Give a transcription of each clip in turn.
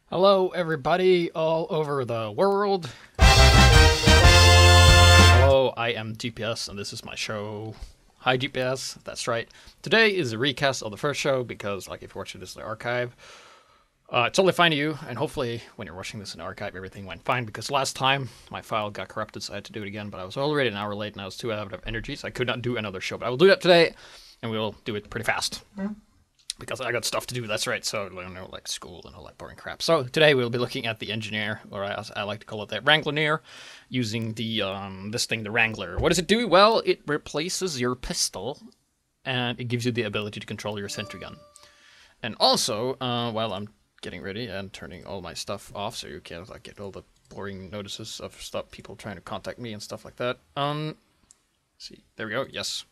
Hello, everybody all over the world. Hello, I am GPS, and this is my show, HiGPS. That's right. Today is a recast of the first show because, like, if you're watching this in the archive, it's totally fine to you, and hopefully when you're watching this in the archive, everything went fine, because last time my file got corrupted, so I had to do it again, but I was already an hour late, and I was too out of energy, so I could not do another show. But I will do that today, and we'll do it pretty fast. Because I got stuff to do, that's right, so, you know, like school and all that boring crap. So today we'll be looking at the engineer, or as I like to call it, the Wranglineer, using the, this thing, the Wrangler. What does it do? Well, it replaces your pistol, and it gives you the ability to control your sentry gun. And also, while I'm getting ready and turning all my stuff off, so you can't, like, get all the boring notices of stuff, people trying to contact me and stuff like that. Let's see, there we go, yes.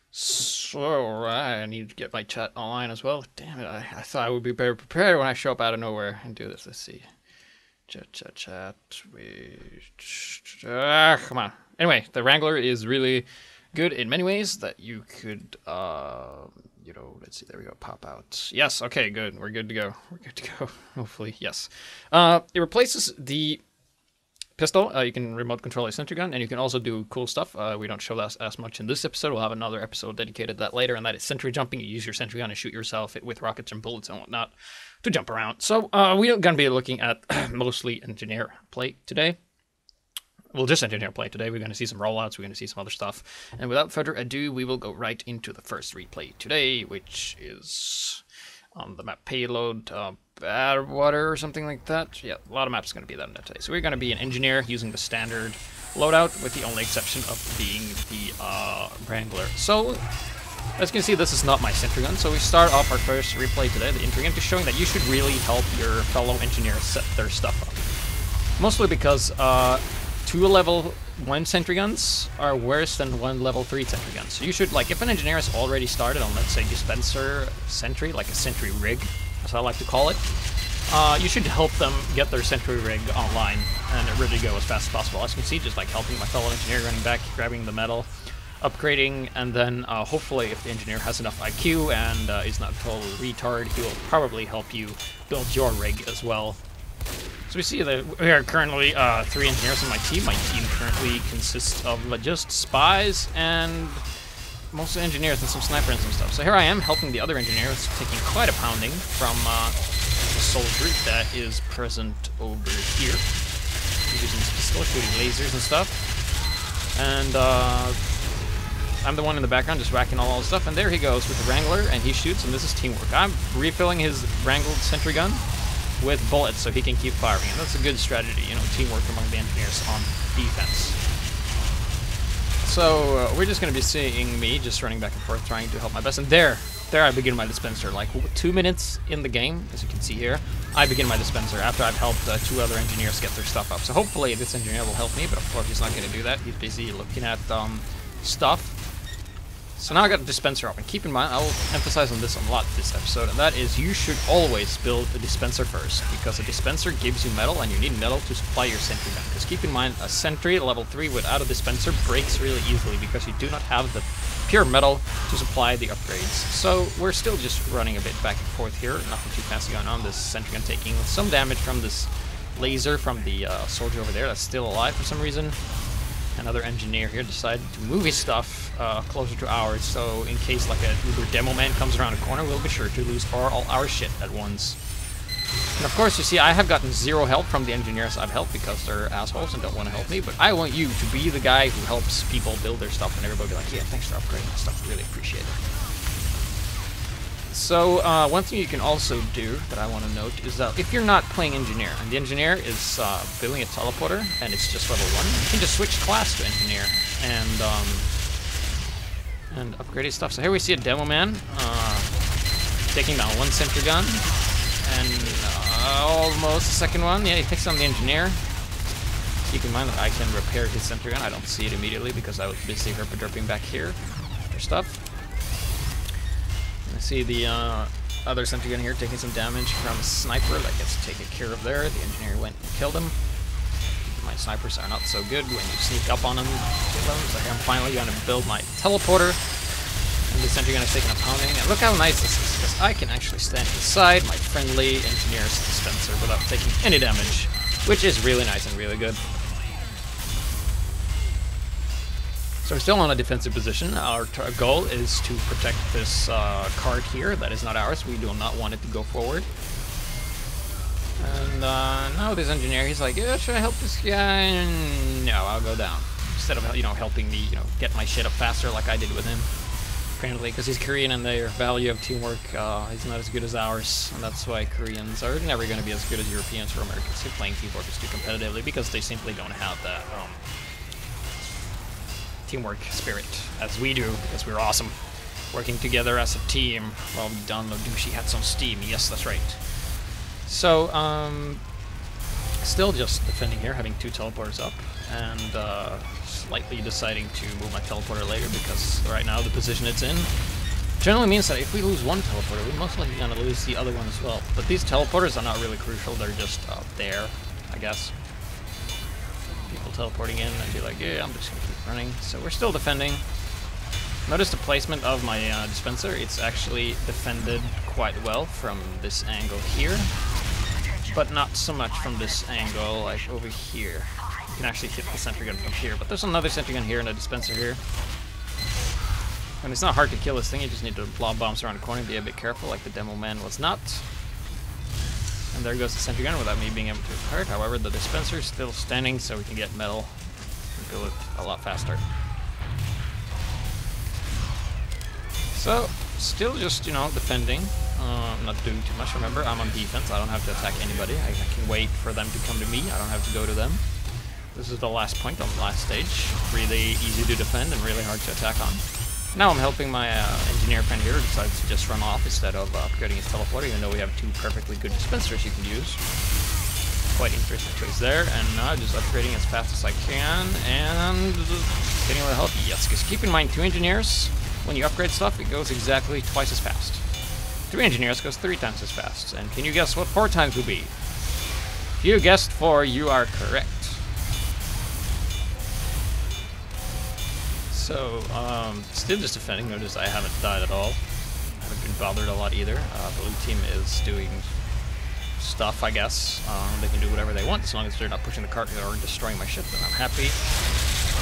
So, I need to get my chat online as well. Damn it, I thought I would be better prepared when I show up out of nowhere and do this. Let's see. Chat. Come on. Anyway, the Wrangler is really good in many ways that you could, you know, let's see, there we go, pop out. Yes, okay, good. We're good to go. Hopefully, yes. It replaces the pistol. You can remote control a sentry gun, and you can also do cool stuff. We don't show that as much in this episode. We'll have another episode dedicated to that later, and that is sentry jumping. You use your sentry gun to shoot yourself with rockets and bullets and whatnot to jump around. So we're going to be looking at mostly engineer play today. Well, just engineer play today. We're going to see some rollouts. We're going to see some other stuff. And without further ado, we will go right into the first replay today, which is on the map Payload, Badwater or something like that. Yeah, a lot of maps are going to be that today. So we're going to be an engineer using the standard loadout, with the only exception of being the Wrangler. So, as you can see, this is not my sentry gun. So we start off our first replay today, the entry gun, just showing that you should really help your fellow engineers set their stuff up. Mostly because 2 level 1 sentry guns are worse than 1 level 3 sentry guns. So you should, like, if an engineer has already started on, let's say, dispenser sentry, like a sentry rig, as I like to call it, you should help them get their sentry rig online and ready to go as fast as possible. As you can see, just like helping my fellow engineer running back, grabbing the metal, upgrading, and then hopefully if the engineer has enough IQ and is not a total retard, he will probably help you build your rig as well. So we see that we are currently 3 engineers on my team. My team currently consists of just spies and mostly engineers and some snipers and some stuff. So here I am helping the other engineers, taking quite a pounding from the soldier that is present over here. He's using his pistol, shooting lasers and stuff. And I'm the one in the background just whacking all the stuff. And there he goes with the Wrangler, and he shoots, and this is teamwork. I'm refilling his Wrangled sentry gun with bullets so he can keep firing, and that's a good strategy, you know, teamwork among the engineers on defense. So we're just going to be seeing me just running back and forth trying to help my best, and there I begin my dispenser. Like 2 minutes in the game, as you can see here, I begin my dispenser after I've helped 2 other engineers get their stuff up. So hopefully this engineer will help me, but of course he's not going to do that. He's busy looking at stuff. So now I got the dispenser up, and keep in mind, I will emphasize on this a lot this episode, and that is you should always build a dispenser first, because a dispenser gives you metal, and you need metal to supply your sentry gun. Because keep in mind, a sentry level 3 without a dispenser breaks really easily, because you do not have the pure metal to supply the upgrades. So we're still just running a bit back and forth here, nothing too fancy going on. This sentry gun taking some damage from this laser from the soldier over there that's still alive for some reason. Another engineer here decided to move his stuff closer to ours, so in case like a Uber demo man comes around the corner, we'll be sure to lose all our shit at once. And of course, you see, I have gotten 0 help from the engineers I've helped because they're assholes and don't want to help me, but I want you to be the guy who helps people build their stuff, and everybody be like, yeah, thanks for upgrading my stuff, really appreciate it. So, one thing you can also do that I want to note is that if you're not playing engineer, and the engineer is building a teleporter, and it's just level 1, you can just switch class to engineer and upgrade his stuff. So here we see a demo man taking down 1 sentry gun, and almost the second one. Yeah, he takes on the engineer. Keep in mind that I can repair his sentry gun. I don't see it immediately because I was busy herpa-derping back here for stuff. I see the other sentry gun here taking some damage from a sniper that gets taken care of there. The engineer went and killed him. My snipers are not so good when you sneak up on them, kill them. So here I'm finally going to build my teleporter. And the sentry gun is taking a pounding. And look how nice this is, because I can actually stand inside my friendly engineer's dispenser without taking any damage, which is really nice and really good. So we're still on a defensive position. Our goal is to protect this cart here. That is not ours. We do not want it to go forward. And now this engineer, he's like, yeah, should I help this guy? No, I'll go down. Instead of, you know, helping me, you know, get my shit up faster like I did with him. Apparently, because he's Korean and their value of teamwork is not as good as ours. And that's why Koreans are never going to be as good as Europeans or Americans who playing teamwork too competitively, because they simply don't have that teamwork spirit as we do, because we're awesome. Working together as a team while we download Douchey Hats on Steam. Yes, that's right. So, still just defending here, having 2 teleporters up, and slightly deciding to move my teleporter later, because right now the position it's in generally means that if we lose one teleporter, we're most likely going to lose the other one as well. But these teleporters are not really crucial, they're just there, I guess. People teleporting in and be like, yeah, I'm just going to keep running. So we're still defending. Notice the placement of my dispenser. It's actually defended quite well from this angle here, but not so much from this angle, like over here. You can actually hit the sentry gun from here, but there's another sentry gun here and a dispenser here. And it's not hard to kill this thing, you just need to lob bombs around the corner and be a bit careful, like the demo man was not. And there goes the sentry gun without me being able to hurt. However, the dispenser is still standing, so we can get metal and kill it a lot faster. So, still just, you know, defending. Not doing too much. Remember, I'm on defense. I don't have to attack anybody. I can wait for them to come to me. I don't have to go to them. This is the last point on the last stage. Really easy to defend and really hard to attack on. Now I'm helping my engineer friend here who decides to just run off instead of upgrading his teleporter, even though we have 2 perfectly good dispensers you can use. Quite interesting choice there. And now just upgrading as fast as I can and getting a little help. Yes, because keep in mind, 2 engineers, when you upgrade stuff, it goes exactly twice as fast. 3 engineers goes 3 times as fast. And can you guess what 4 times would be? If you guessed 4, you are correct. So, still just defending. Notice I haven't died at all. I haven't been bothered a lot either. Blue team is doing stuff, I guess. They can do whatever they want as long as they're not pushing the cart or destroying my ship, then I'm happy.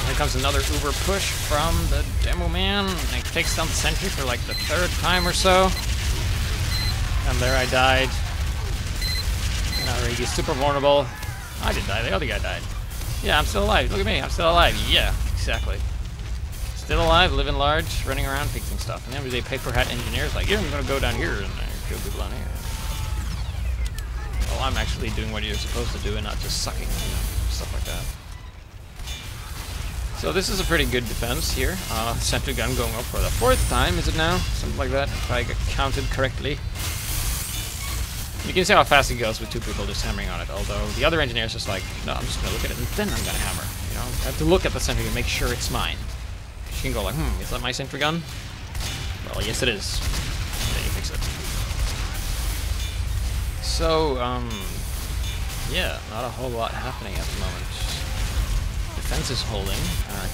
Here comes another uber push from the demo man. And it takes down the sentry for like the 3rd time or so. And there I died. Now Regi's super vulnerable. I didn't die, the other guy died. Yeah, I'm still alive. Look at me, I'm still alive. Yeah, exactly. Still alive, living large, running around, fixing stuff. And then there's a paper hat engineer's like, yeah, I'm gonna go down here and kill people down here. Well, I'm actually doing what you're supposed to do and not just sucking, you know, stuff like that. So this is a pretty good defense here. Sentry gun going up for the 4th time, is it now? Something like that, if I counted correctly. You can see how fast it goes with 2 people just hammering on it, although the other engineer's just like, no, I'm just gonna look at it and then I'm gonna hammer. You know, I have to look at the sentry and make sure it's mine. She can go like, is that my sentry gun? Well, yes it is. Then you fix it. So, yeah, not a whole lot happening at the moment. Defense is holding.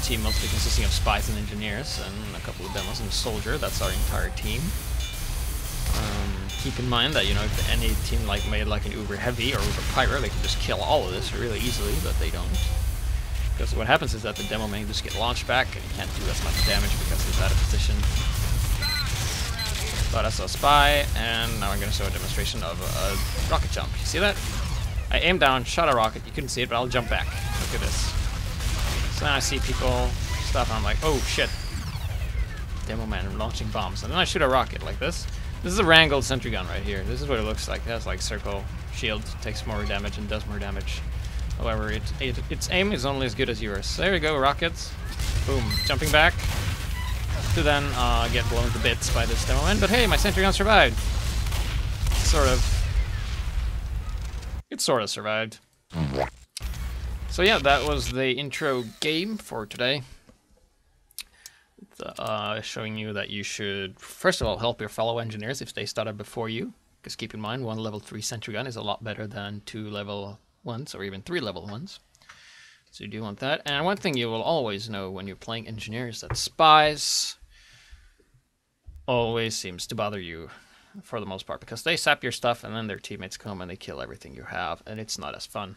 Team mostly consisting of spies and engineers, and a couple of demos and a soldier. That's our entire team. Keep in mind that, you know, if any team like made like an uber heavy or uber pyro, they can just kill all of this really easily, but they don't. Because what happens is that the demo may just get launched back and he can't do as much damage because he's out of position. But I saw a spy, and now I'm going to show a demonstration of a rocket jump. You see that? I aimed down, shot a rocket. You couldn't see it, but I'll jump back. Look at this. So now I see people, stuff, and I'm like, oh shit. Demo man launching bombs. And then I shoot a rocket like this. This is a Wrangled sentry gun right here. This is what it looks like. It has like circle shield, takes more damage and does more damage. However, its aim is only as good as yours. So there you go, rockets. Boom, jumping back. To then get blown to bits by this demo man. But hey, my sentry gun survived. Sort of. It sort of survived. So yeah, that was the intro game for today. Showing you that you should, first of all, help your fellow engineers if they started before you. Because keep in mind, 1 level 3 sentry gun is a lot better than 2 level 1s or even 3 level 1s. So you do want that. And one thing you will always know when you're playing engineers, that spies always seems to bother you for the most part, because they sap your stuff and then their teammates come and they kill everything you have, and it's not as fun.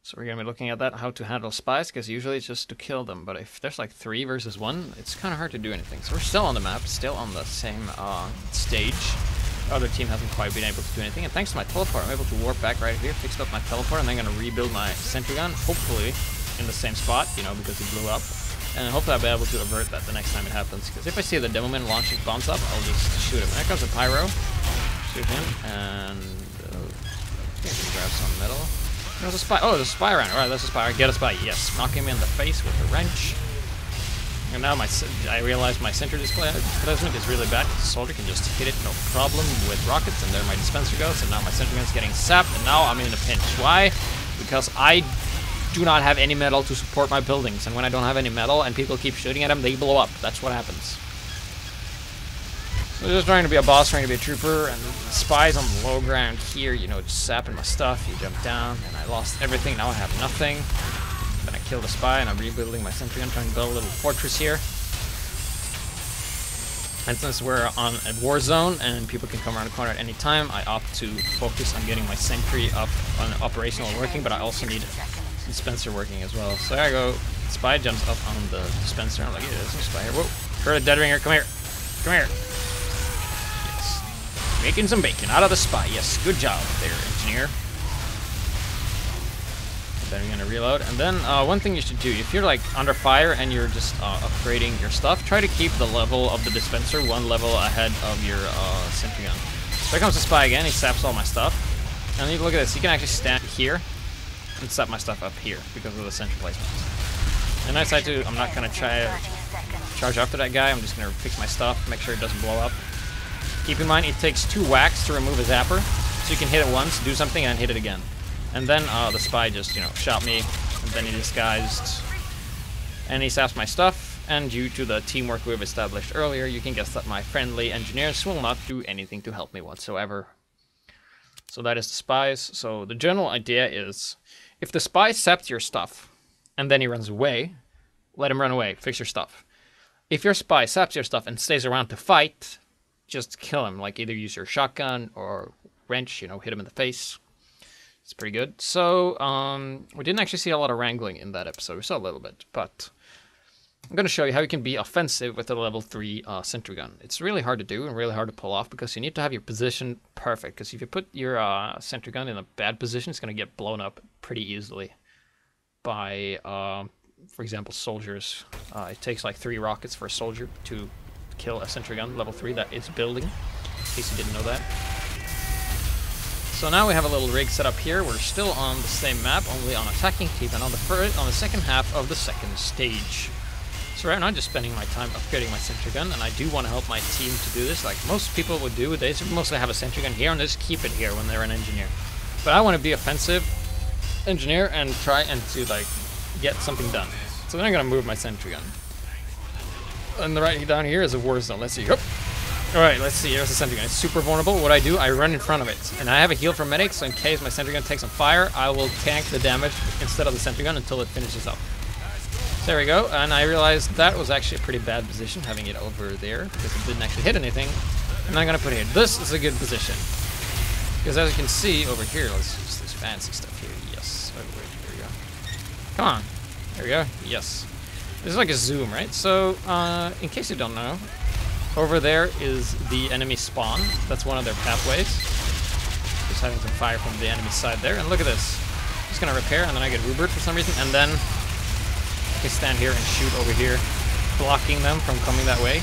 So we're going to be looking at that, how to handle spies, because usually it's just to kill them, but if there's like 3 versus 1, it's kind of hard to do anything. So we're still on the map, still on the same stage. The other team hasn't quite been able to do anything, and thanks to my teleport, I'm able to warp back right here, fixed up my teleport, and then going to rebuild my sentry gun, hopefully in the same spot, you know, because it blew up. And hopefully I'll be able to avert that the next time it happens, because if I see the demo man launching bombs up, I'll just shoot him. There comes a pyro. Shoot him, and I think I can grab some metal. There's a spy. Oh, there's a spy around. Alright, that's a spy. Get a spy. Yes. Knock him in the face with a wrench. And now I realize my center displacement is really bad. The soldier can just hit it no problem with rockets, and there my dispenser goes, and now my center gun's getting sapped, and now I'm in a pinch. Why? Because I do not have any metal to support my buildings, and when I don't have any metal and people keep shooting at them, they blow up. That's what happens. So just trying to be a boss, trying to be a trooper, and spies on the low ground here, you know, just sapping my stuff. You jump down, and I lost everything. Now I have nothing. Then I killed a spy, and I'm rebuilding my sentry gun, trying to build a little fortress here. And since we're on a war zone and people can come around the corner at any time, I opt to focus on getting my sentry up on operational and working, but I also need dispenser working as well. So there I go. Spy jumps up on the dispenser. I'm like, yeah, there's no spy here. Whoa, heard a dead ringer. Come here. Come here. Yes. Making some bacon out of the spy. Yes, good job there, engineer. Then we're gonna reload. And then one thing you should do, if you're like under fire and you're just upgrading your stuff, try to keep the level of the dispenser one level ahead of your sentry gun. So there comes the spy again. He saps all my stuff. And you look at this. He can actually stand here and set my stuff up here because of the center placement. And I decide to, I'm not gonna charge after that guy. I'm just gonna fix my stuff, make sure it doesn't blow up. Keep in mind, it takes 2 whacks to remove a zapper, so you can hit it once, do something, and hit it again. And then the spy just, you know, shot me, and then he disguised, and he saps my stuff. And due to the teamwork we've established earlier, you can guess that my friendly engineers will not do anything to help me whatsoever. So that is the spies. So the general idea is, if the spy saps your stuff, and then he runs away, let him run away, fix your stuff. If your spy saps your stuff and stays around to fight, just kill him. Like, either use your shotgun or wrench, you know, hit him in the face. It's pretty good. So, we didn't actually see a lot of wrangling in that episode. We saw a little bit, but I'm going to show you how you can be offensive with a level 3 sentry gun. It's really hard to do and really hard to pull off because you need to have your position perfect. Because if you put your sentry gun in a bad position, it's going to get blown up pretty easily by, for example, soldiers. It takes like 3 rockets for a soldier to kill a sentry gun level 3 that is building, in case you didn't know that. So now we have a little rig set up here. We're still on the same map, only on attacking team, and on the second half of the second stage. So right now I'm just spending my time upgrading my sentry gun, and I do want to help my team to do this, like most people would do. They mostly have a sentry gun here and just keep it here when they're an engineer. But I want to be offensive engineer and try and to like get something done. So then I'm gonna move my sentry gun. And right down here is a war zone. Let's see. Alright, let's see. Here's the sentry gun. It's super vulnerable. What I do, I run in front of it. And I have a heal for medics, so in case my sentry gun takes some fire, I will tank the damage instead of the sentry gun until it finishes up. So there we go. And I realized that was actually a pretty bad position, having it over there, because it didn't actually hit anything. And I'm going to put it here. This is a good position. Because as you can see over here, let's use this fancy stuff here. Yes. Oh, wait, here we go. Come on. There we go. Yes. This is like a zoom, right? So, in case you don't know, over there is the enemy spawn. That's one of their pathways. Just having some fire from the enemy side there. And look at this. Just gonna repair, and then I get Rupert for some reason, and then I can stand here and shoot over here, blocking them from coming that way.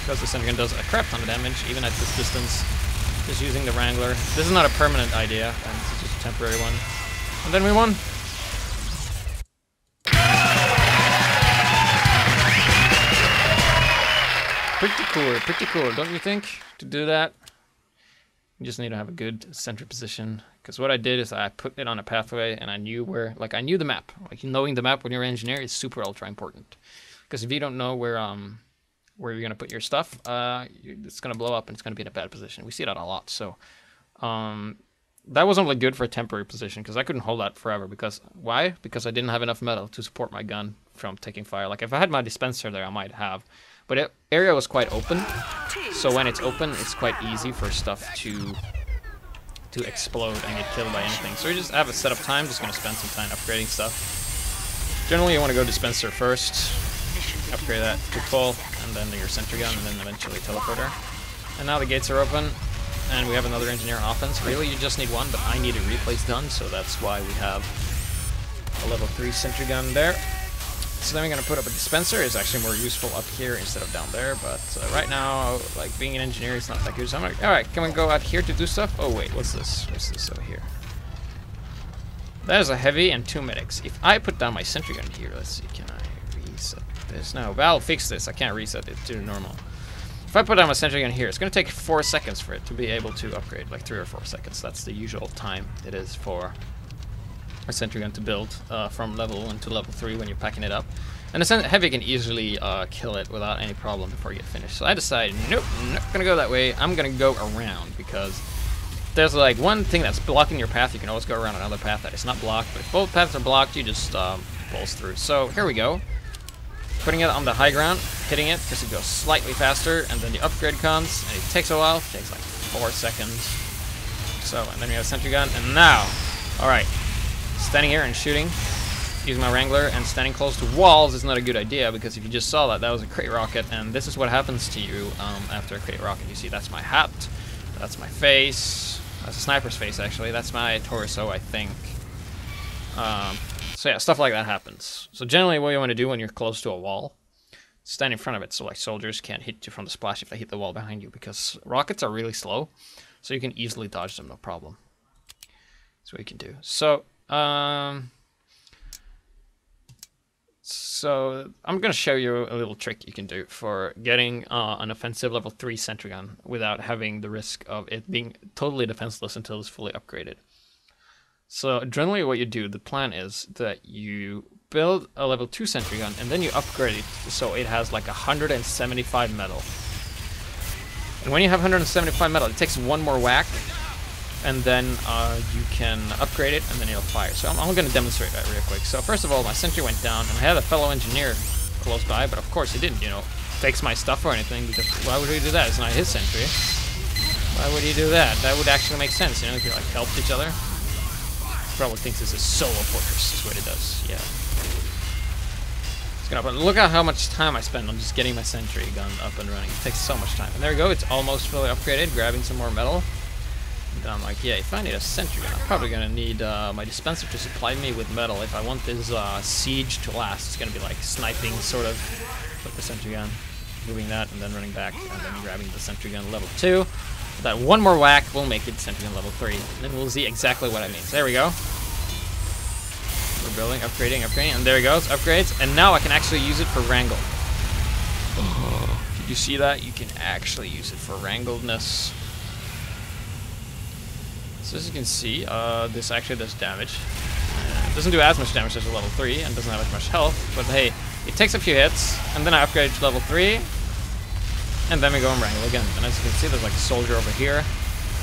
Because the sentry gun does a crap ton of damage, even at this distance. Just using the Wrangler. This is not a permanent idea, and this is just a temporary one. And then we won. Pretty cool, don't you think, to do that? You just need to have a good center position. Because what I did is I put it on a pathway, and I knew where, like, I knew the map. Like, knowing the map when you're an engineer is super ultra important. Because if you don't know where you're gonna put your stuff, it's gonna blow up and it's gonna be in a bad position. We see that a lot. So that wasn't really good for a temporary position because I couldn't hold that forever. Because why? Because I didn't have enough metal to support my gun from taking fire. Like, if I had my dispenser there, I might have. But area was quite open, so when it's open, it's quite easy for stuff to explode and get killed by anything. So we just have a setup time, just gonna spend some time upgrading stuff. Generally you want to go dispenser first, upgrade that to full, and then your sentry gun, and then eventually teleporter. And now the gates are open, and we have another engineer offense. Really you just need one, but I need a replace done, so that's why we have a level 3 sentry gun there. So then we're going to put up a dispenser. It's actually more useful up here instead of down there, but right now, like, being an engineer is not that good. So I'm like, alright, can we go out here to do stuff? Oh wait, what's this? What's this over here? That is a heavy and 2 medics. If I put down my sentry gun here, let's see, can I reset this? No, Val, fix this. I can't reset it to normal. If I put down my sentry gun here, it's going to take 4 seconds for it to be able to upgrade, like 3 or 4 seconds. That's the usual time it is for a sentry gun to build from level 1 to level 3 when you're packing it up. And the heavy can easily kill it without any problem before you get finished. So I decided, nope, I'm not going to go that way. I'm going to go around, because there's like one thing that's blocking your path. You can always go around another path that is not blocked, but if both paths are blocked, you just pulse through. So here we go. Putting it on the high ground, hitting it because it goes slightly faster, and then the upgrade comes, and it takes a while. It takes like 4 seconds. So, and then we have a sentry gun, and now, alright. Standing here and shooting, using my Wrangler, and standing close to walls is not a good idea, because if you just saw that, that was a crate rocket, and this is what happens to you after a crate rocket. You see, that's my hat, that's my face, that's a sniper's face actually, that's my torso, I think. So yeah, stuff like that happens. So generally what you want to do when you're close to a wall, stand in front of it, so like soldiers can't hit you from the splash if they hit the wall behind you, because rockets are really slow, so you can easily dodge them, no problem. That's what you can do. So I'm going to show you a little trick you can do for getting an offensive level 3 sentry gun without having the risk of it being totally defenseless until it's fully upgraded. So generally what you do, the plan is that you build a level 2 sentry gun and then you upgrade it so it has like 175 metal. And when you have 175 metal, it takes one more whack, and then you can upgrade it, and then it'll fire. So I'm going to demonstrate that real quick. So first of all, my sentry went down, and I had a fellow engineer close by, but of course he didn't, you know, fix my stuff or anything, because why would he do that? It's not his sentry. Why would he do that? That would actually make sense, you know, if you like helped each other. He probably thinks this is solo fortress, is what it does, yeah. But look at how much time I spend on just getting my sentry gun up and running. It takes so much time. And there we go, it's almost fully upgraded, grabbing some more metal. And I'm like, yeah, if I need a sentry gun, I'm probably going to need my dispenser to supply me with metal. If I want this siege to last, it's going to be like sniping, sort of, with the sentry gun. Moving that, and then running back, and then grabbing the sentry gun level 2. That one more whack will make it sentry gun level 3. And then we'll see exactly what I mean. So there we go. We're building, upgrading, and there it goes, upgrades. And now I can actually use it for wrangle. Did you see that? You can actually use it for wrangledness. So as you can see, this actually does damage. It doesn't do as much damage as a level 3, and doesn't have as much health, but hey, it takes a few hits, and then I upgrade to level 3, and then we go and wrangle again. And as you can see, there's like a soldier over here,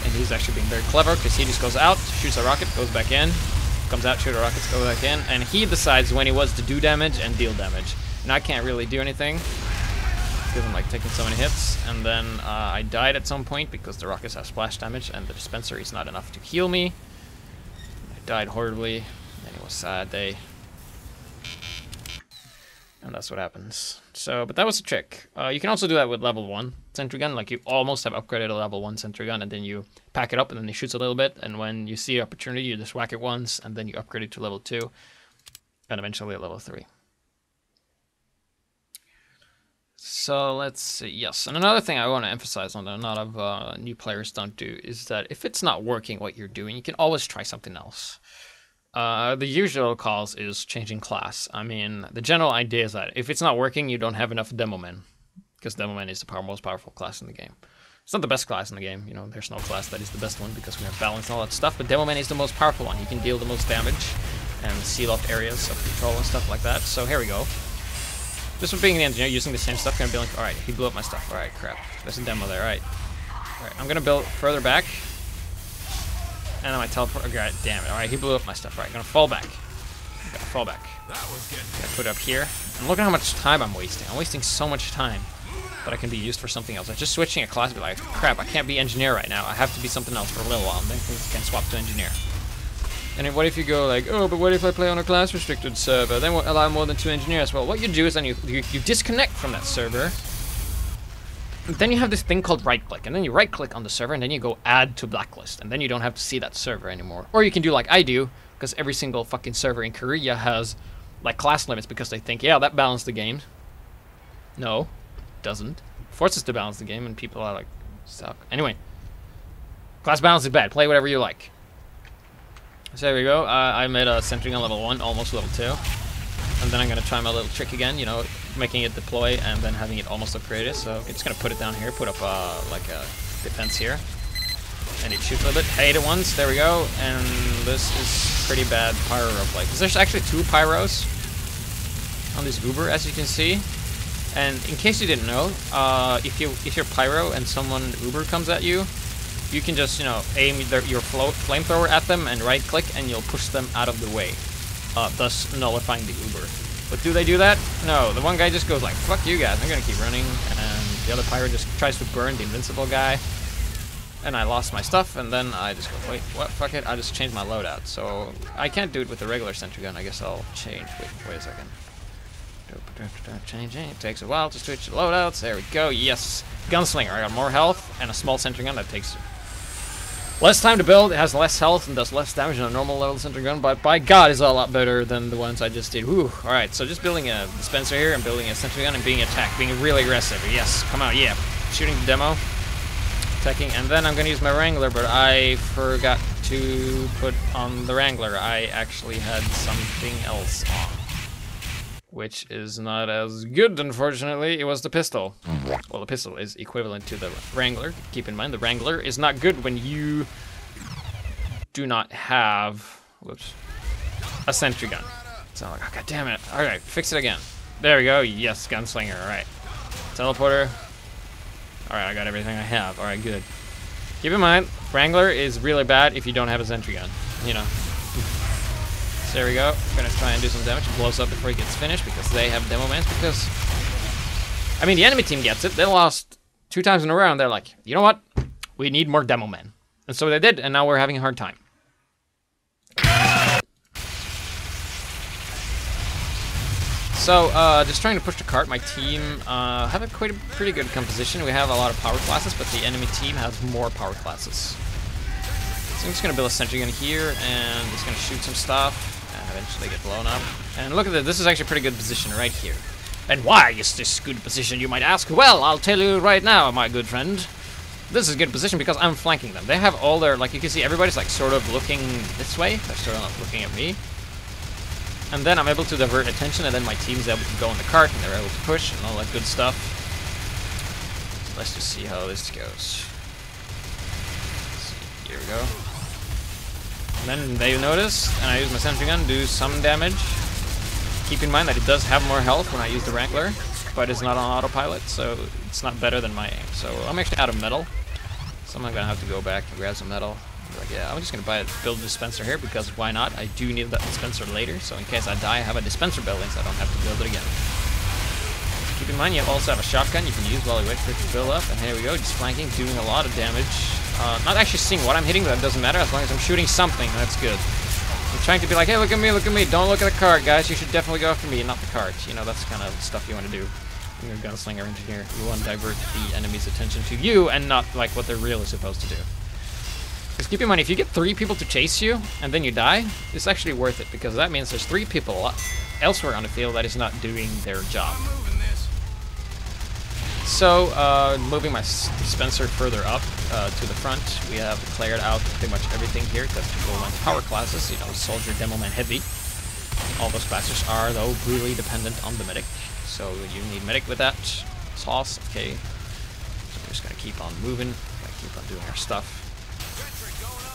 and he's actually being very clever, because he just goes out, shoots a rocket, goes back in, comes out, shoots a rocket, goes back in, and he decides when he wants to do damage and deal damage. And I can't really do anything, because I'm like taking so many hits, and then I died at some point because the rockets have splash damage and the dispenser is not enough to heal me. I died horribly, and it was a sad day. And that's what happens. So, but that was a trick. You can also do that with level 1 sentry gun, like you almost have upgraded a level 1 sentry gun, and then you pack it up and then it shoots a little bit, and when you see opportunity you just whack it once, and then you upgrade it to level 2, and eventually a level 3. So let's see, yes, and another thing I want to emphasize on that a lot of new players don't do is that if it's not working what you're doing, you can always try something else. The usual cause is changing class. I mean, the general idea is that if it's not working, you don't have enough demo men, because demo men is the most powerful class in the game. It's not the best class in the game, you know, there's no class that is the best one because we have balance and all that stuff, but demo man is the most powerful one. He can deal the most damage and seal off areas of control and stuff like that. So here we go. Just for being an engineer, using the same stuff, gonna be like, alright, he blew up my stuff. Alright, crap. There's a demo there, alright. Alright, I'm gonna build further back. And then I teleport. Okay, damn it. Alright, he blew up my stuff. Alright, gonna fall back. Gotta fall back. Gotta put it up here. And look at how much time I'm wasting. I'm wasting so much time. that I can be used for something else. I'm just switching a class, be like, crap, I can't be engineer right now. I have to be something else for a little while, and then things can swap to engineer. And then what if you go like, oh, but what if I play on a class restricted server? Then we'll allow more than 2 engineers. Well, what you do is then you disconnect from that server. And then you have this thing called right click, and then you right click on the server, and then you go add to blacklist, and then you don't have to see that server anymore. Or you can do like I do, because every single fucking server in Korea has like class limits because they think, yeah, that balanced the game. No, it doesn't. Forces to balance the game, and people are like, suck. Anyway, class balance is bad. Play whatever you like. So there we go. I made a sentry gun level 1, almost level 2. And then I'm going to try my little trick again, you know, making it deploy and then having it almost upgraded. So I'm just going to put it down here, put up like a defense here. And it shoots a little bit. Hit it once. There we go. And this is pretty bad pyro play. Because there's actually 2 pyros on this Uber, as you can see. And in case you didn't know, if you're pyro and someone Uber comes at you, you can just, you know, aim your flamethrower at them and right-click, and you'll push them out of the way, thus nullifying the Uber. But do they do that? No. The one guy just goes like, fuck you guys, I'm gonna keep running, and the other pyro just tries to burn the invincible guy. And I lost my stuff, and then I just go, wait, what? Fuck it, I just changed my loadout. So I can't do it with the regular sentry gun. I guess I'll change. Wait a second. Changing. It takes a while to switch the loadouts. There we go. Yes. Gunslinger. I got more health and a small sentry gun that takes less time to build. It has less health and does less damage than a normal level sentry gun, but by God, it's a lot better than the ones I just did. Whew. Alright, so just building a dispenser here and building a sentry gun and being attacked, being really aggressive. Yes, come out, yeah. Shooting the demo. Attacking, and then I'm gonna use my Wrangler, but I forgot to put on the Wrangler. I actually had something else on, which is not as good, unfortunately. It was the pistol. Well, the pistol is equivalent to the Wrangler. Keep in mind, the Wrangler is not good when you do not have, whoops, a sentry gun. So I'm like, oh, god damn it. Alright, fix it again. There we go. Yes, gunslinger. Alright. Teleporter. Alright, I got everything I have. Alright, good. Keep in mind, Wrangler is really bad if you don't have a sentry gun. You know. So there we go. Gonna try and do some damage. It blows up before he gets finished because they have demo mans. Because, I mean, the enemy team gets it. They lost 2 times in a row, and they're like, you know what? We need more demo men. And so they did, and now we're having a hard time. So, just trying to push the cart. My team have a pretty good composition. We have a lot of power classes, but the enemy team has more power classes. So I'm just gonna build a sentry gun here, and just gonna shoot some stuff, and eventually get blown up. And look at this. This is actually a pretty good position right here. And why is this good position, you might ask? Well, I'll tell you right now, my good friend. This is a good position because I'm flanking them. They have all their, like, you can see everybody's like sort of looking this way. They're sort of not looking at me. And then I'm able to divert attention, and then my team's able to go in the cart, and they're able to push, and all that good stuff. So let's just see how this goes. See, here we go. And then they notice, and I use my sentry gun, do some damage. Keep in mind that it does have more health when I use the Wrangler, but it's not on autopilot, so it's not better than my aim. So I'm actually out of metal, so I'm gonna have to go back and grab some metal. Like, yeah, I'm just gonna build a dispenser here because why not? I do need that dispenser later, so in case I die, I have a dispenser building, so I don't have to build it again. Keep in mind, you also have a shotgun you can use while you wait for it to build up, and here we go, just flanking, doing a lot of damage. Not actually seeing what I'm hitting, but that doesn't matter as long as I'm shooting something. That's good. I'm trying to be like, hey, look at me, don't look at the cart, guys. You should definitely go after me, not the cart. You know, that's kind of stuff you want to do. You're a gunslinger engineer. You want to divert the enemy's attention to you and not like what they're really supposed to do. Because keep in mind, if you get 3 people to chase you and then you die, it's actually worth it because that means there's 3 people elsewhere on the field that is not doing their job. So, moving my dispenser further up to the front, we have cleared out pretty much everything here except for my power classes, you know, soldier, demo man, heavy. All those classes are, though, brutally dependent on the medic. So you need medic with that. Sauce, okay. So we're just gonna keep on moving, keep on doing our stuff.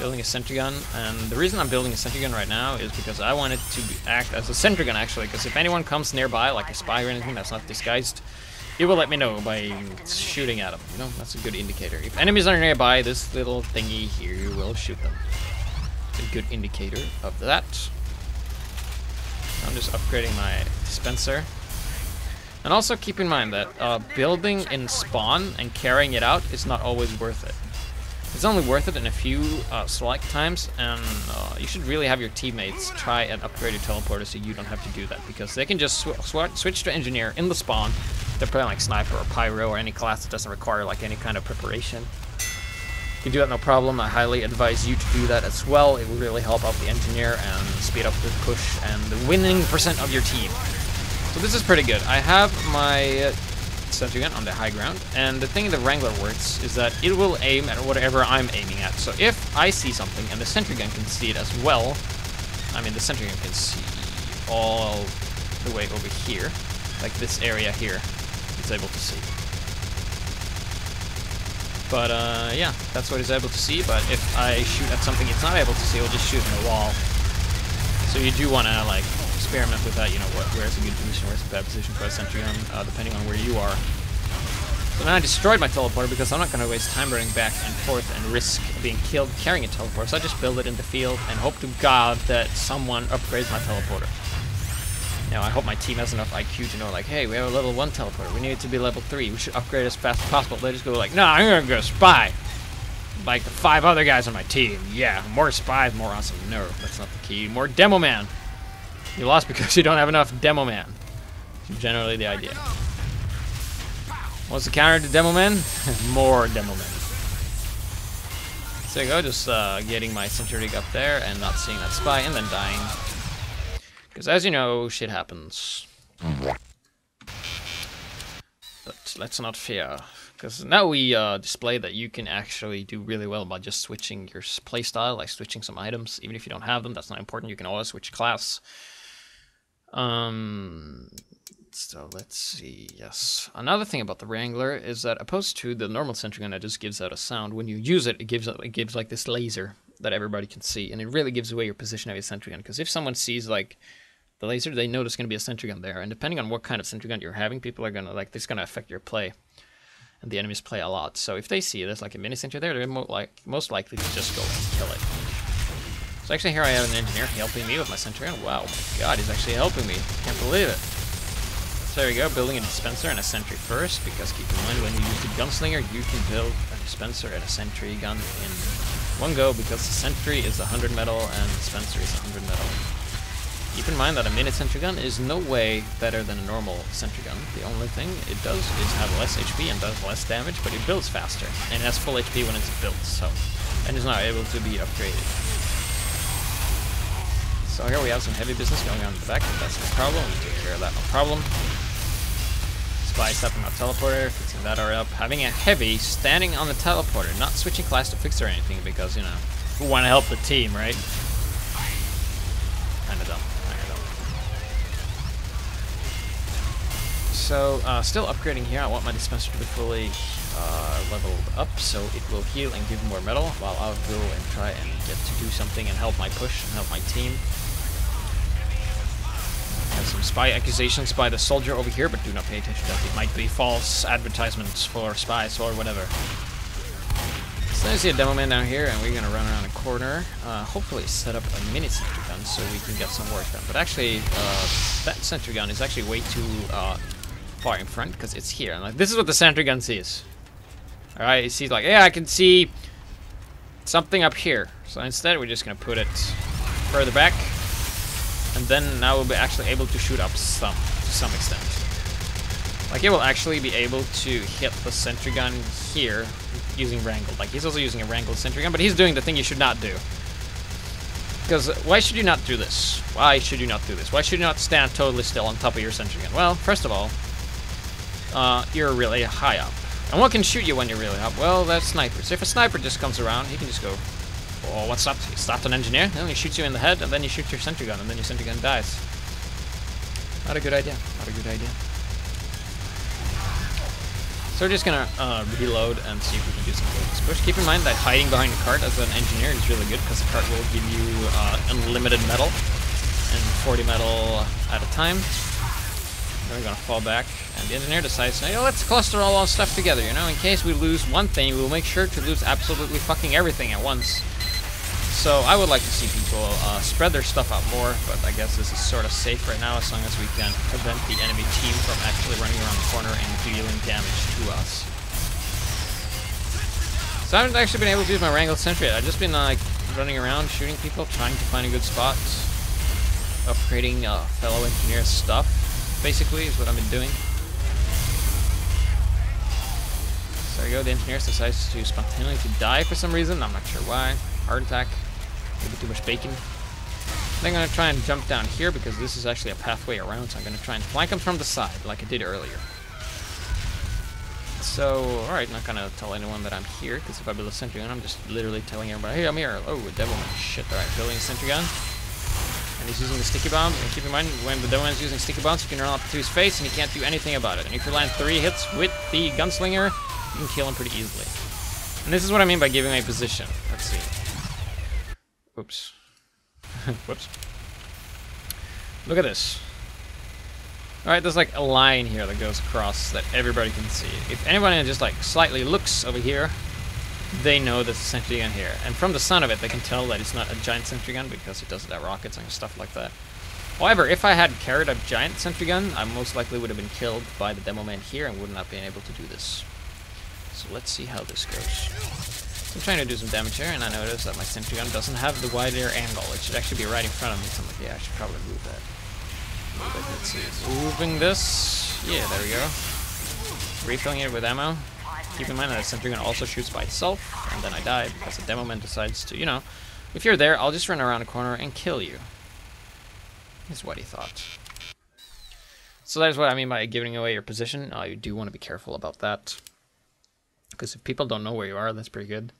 Building a sentry gun, and the reason I'm building a sentry gun right now is because I want it to act as a sentry gun actually, because if anyone comes nearby, like a spy or anything that's not disguised, it will let me know by shooting at them, you know, that's a good indicator. If enemies are nearby, this little thingy here will shoot them. It's a good indicator of that. I'm just upgrading my dispenser. And also keep in mind that building in spawn and carrying it out is not always worth it. It's only worth it in a few select times, and you should really have your teammates try and upgrade your teleporter so you don't have to do that, because they can just switch to engineer in the spawn. They're playing like sniper or pyro or any class that doesn't require like any kind of preparation. You can do that no problem. I highly advise you to do that as well. It will really help out the engineer and speed up the push and the winning percent of your team. So this is pretty good. I have my sentry gun on the high ground, and the thing the Wrangler works is that it will aim at whatever I'm aiming at. So if I see something and the sentry gun can see it as well, I mean the sentry gun can see all the way over here, like this area here, it's able to see. But yeah, that's what it's able to see, but if I shoot at something it's not able to see, it'll just shoot in the wall. So you do want to like experiment with that, you know, where's a good position, where's a bad position for a sentry gun, depending on where you are. So now I destroyed my teleporter because I'm not going to waste time running back and forth and risk being killed carrying a teleporter. So I just build it in the field and hope to God that someone upgrades my teleporter. Now I hope my team has enough IQ to know, like, hey, we have a level 1 teleporter, we need it to be level 3, we should upgrade as fast as possible. They just go like, no, I'm going to go spy. Like the 5 other guys on my team. Yeah, more spies, more awesome. No, that's not the key. More demo man. You lost because you don't have enough demo man. Generally the idea. What's the counter to demo man? More demo man. So there you go, just getting my sentry rig up there and not seeing that spy and then dying. Because as you know, shit happens. But let's not fear. Because now we display that you can actually do really well by just switching your playstyle, like switching some items. Even if you don't have them, that's not important. You can always switch class. So let's see. Yes. Another thing about the Wrangler is that opposed to the normal sentry gun that just gives out a sound, when you use it, it gives like this laser that everybody can see, and it really gives away your position of your sentry gun. Because if someone sees like the laser, they know there's going to be a sentry gun there, and depending on what kind of sentry gun you're having, people are gonna like this is gonna affect your play. And the enemies play a lot. So if they see there's like a mini sentry there, they're most likely to just go and kill it. So actually here I have an engineer helping me with my sentry gun. Wow, my God, he's actually helping me. Can't believe it. So there you go, building a dispenser and a sentry first, because keep in mind when you use the gunslinger, you can build a dispenser and a sentry gun in one go, because the sentry is 100 metal and the dispenser is 100 metal. Keep in mind that a mini sentry gun is no way better than a normal sentry gun. The only thing it does is have less HP and does less damage, but it builds faster. And it has full HP when it's built, so. And is not able to be upgraded. So here we have some heavy business going on in the back, but that's no problem. We take care of that, no problem. Spy stepping on teleporter, fixing that area up. Having a heavy standing on the teleporter, not switching class to fix or anything, because, you know, we want to help the team, right? Kinda dumb. So, still upgrading here. I want my dispenser to be fully leveled up, so it will heal and give more metal, while I'll go and try and get to do something and help my push and help my team. I have some spy accusations by the soldier over here, but do not pay attention to that. It might be false advertisements for spies or whatever. So there's a demo man down here, and we're gonna run around a corner. Hopefully set up a mini sentry gun so we can get some work done. But actually, that sentry gun is actually way too far in front, because it's here. And like, this is what the sentry gun sees. Alright, it sees like, yeah, I can see something up here. So instead, we're just gonna put it further back. And then now we'll be actually able to shoot up to some extent. Like, it will actually be able to hit the sentry gun here using Wrangle. Like, he's also using a Wrangle sentry gun, but he's doing the thing you should not do. Because why should you not do this? Why should you not do this? Why should you not stand totally still on top of your sentry gun? Well, first of all, you're really high up. And what can shoot you when you're really up? Well, that's snipers. If a sniper just comes around, he can just go, oh, what's that? He's not an engineer. Then he shoots you in the head, and then you shoot your sentry gun, and then your sentry gun dies. Not a good idea. Not a good idea. So we're just gonna reload and see if we can do something with this push. Keep in mind that hiding behind the cart as an engineer is really good, because the cart will give you unlimited metal and 40 metal at a time. Then we're gonna fall back, and the engineer decides, hey, let's cluster all our stuff together, you know, in case we lose one thing, we'll make sure to lose absolutely fucking everything at once. So I would like to see people spread their stuff out more, but I guess this is sort of safe right now as long as we can prevent the enemy team from actually running around the corner and dealing damage to us. So I haven't actually been able to use my Wrangle sentry yet. I've just been like running around shooting people, trying to find a good spot, upgrading fellow engineer stuff, basically, is what I've been doing. So there you go, the engineer decides to spontaneously die for some reason, I'm not sure why. Heart attack, maybe too much bacon. Then I'm going to try and jump down here because this is actually a pathway around, so I'm going to try and flank him from the side like I did earlier. So, alright, not going to tell anyone that I'm here, because if I build a sentry gun, I'm just literally telling everybody, hey, I'm here. Oh, a devilman. Shit, alright, building a sentry gun. And he's using the sticky bomb. And keep in mind, when the devilman's using sticky bombs, you can run up to his face and he can't do anything about it. And if you land 3 hits with the gunslinger, you can kill him pretty easily. And this is what I mean by giving a position. Let's see. Oops. Whoops. Look at this. Alright, there's like a line here that goes across that everybody can see. If anybody just like slightly looks over here, they know there's a sentry gun here. And from the sound of it, they can tell that it's not a giant sentry gun because it doesn't have rockets and stuff like that. However, if I had carried a giant sentry gun, I most likely would have been killed by the demo man here and would not have been able to do this. So let's see how this goes. I'm trying to do some damage here, and I notice that my sentry gun doesn't have the wider angle. It should actually be right in front of me. So I'm like, yeah, I should probably move that. Let's see. Moving this. Yeah, there we go. Refilling it with ammo. Keep in mind that a sentry gun also shoots by itself, and then I die because the demo man decides to, you know, if you're there, I'll just run around the corner and kill you. Is what he thought. So that's what I mean by giving away your position. You do want to be careful about that. Because if people don't know where you are, that's pretty good.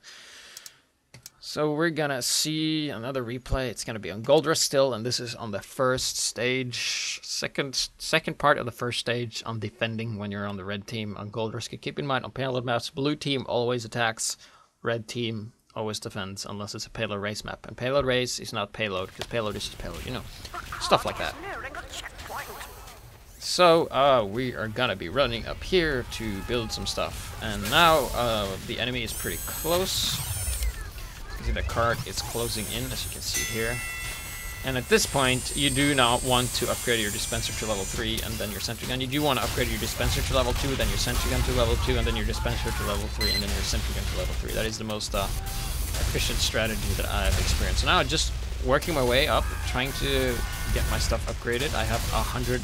So we're gonna see another replay. It's gonna be on Gold Rush still, and this is on the first stage, second part of the first stage on defending when you're on the red team on Gold Rush. Keep in mind on payload maps, blue team always attacks, red team always defends unless it's a payload race map. And payload race is not payload because payload is just payload, you know, stuff like that. So we are gonna be running up here to build some stuff, and now the enemy is pretty close. You see the cart is closing in, as you can see here. And at this point, you do not want to upgrade your dispenser to level 3 and then your sentry gun. You do want to upgrade your dispenser to level 2, then your sentry gun to level 2, and then your dispenser to level 3, and then your sentry gun to level 3. That is the most efficient strategy that I've experienced. So now just working my way up, trying to get my stuff upgraded. I have 100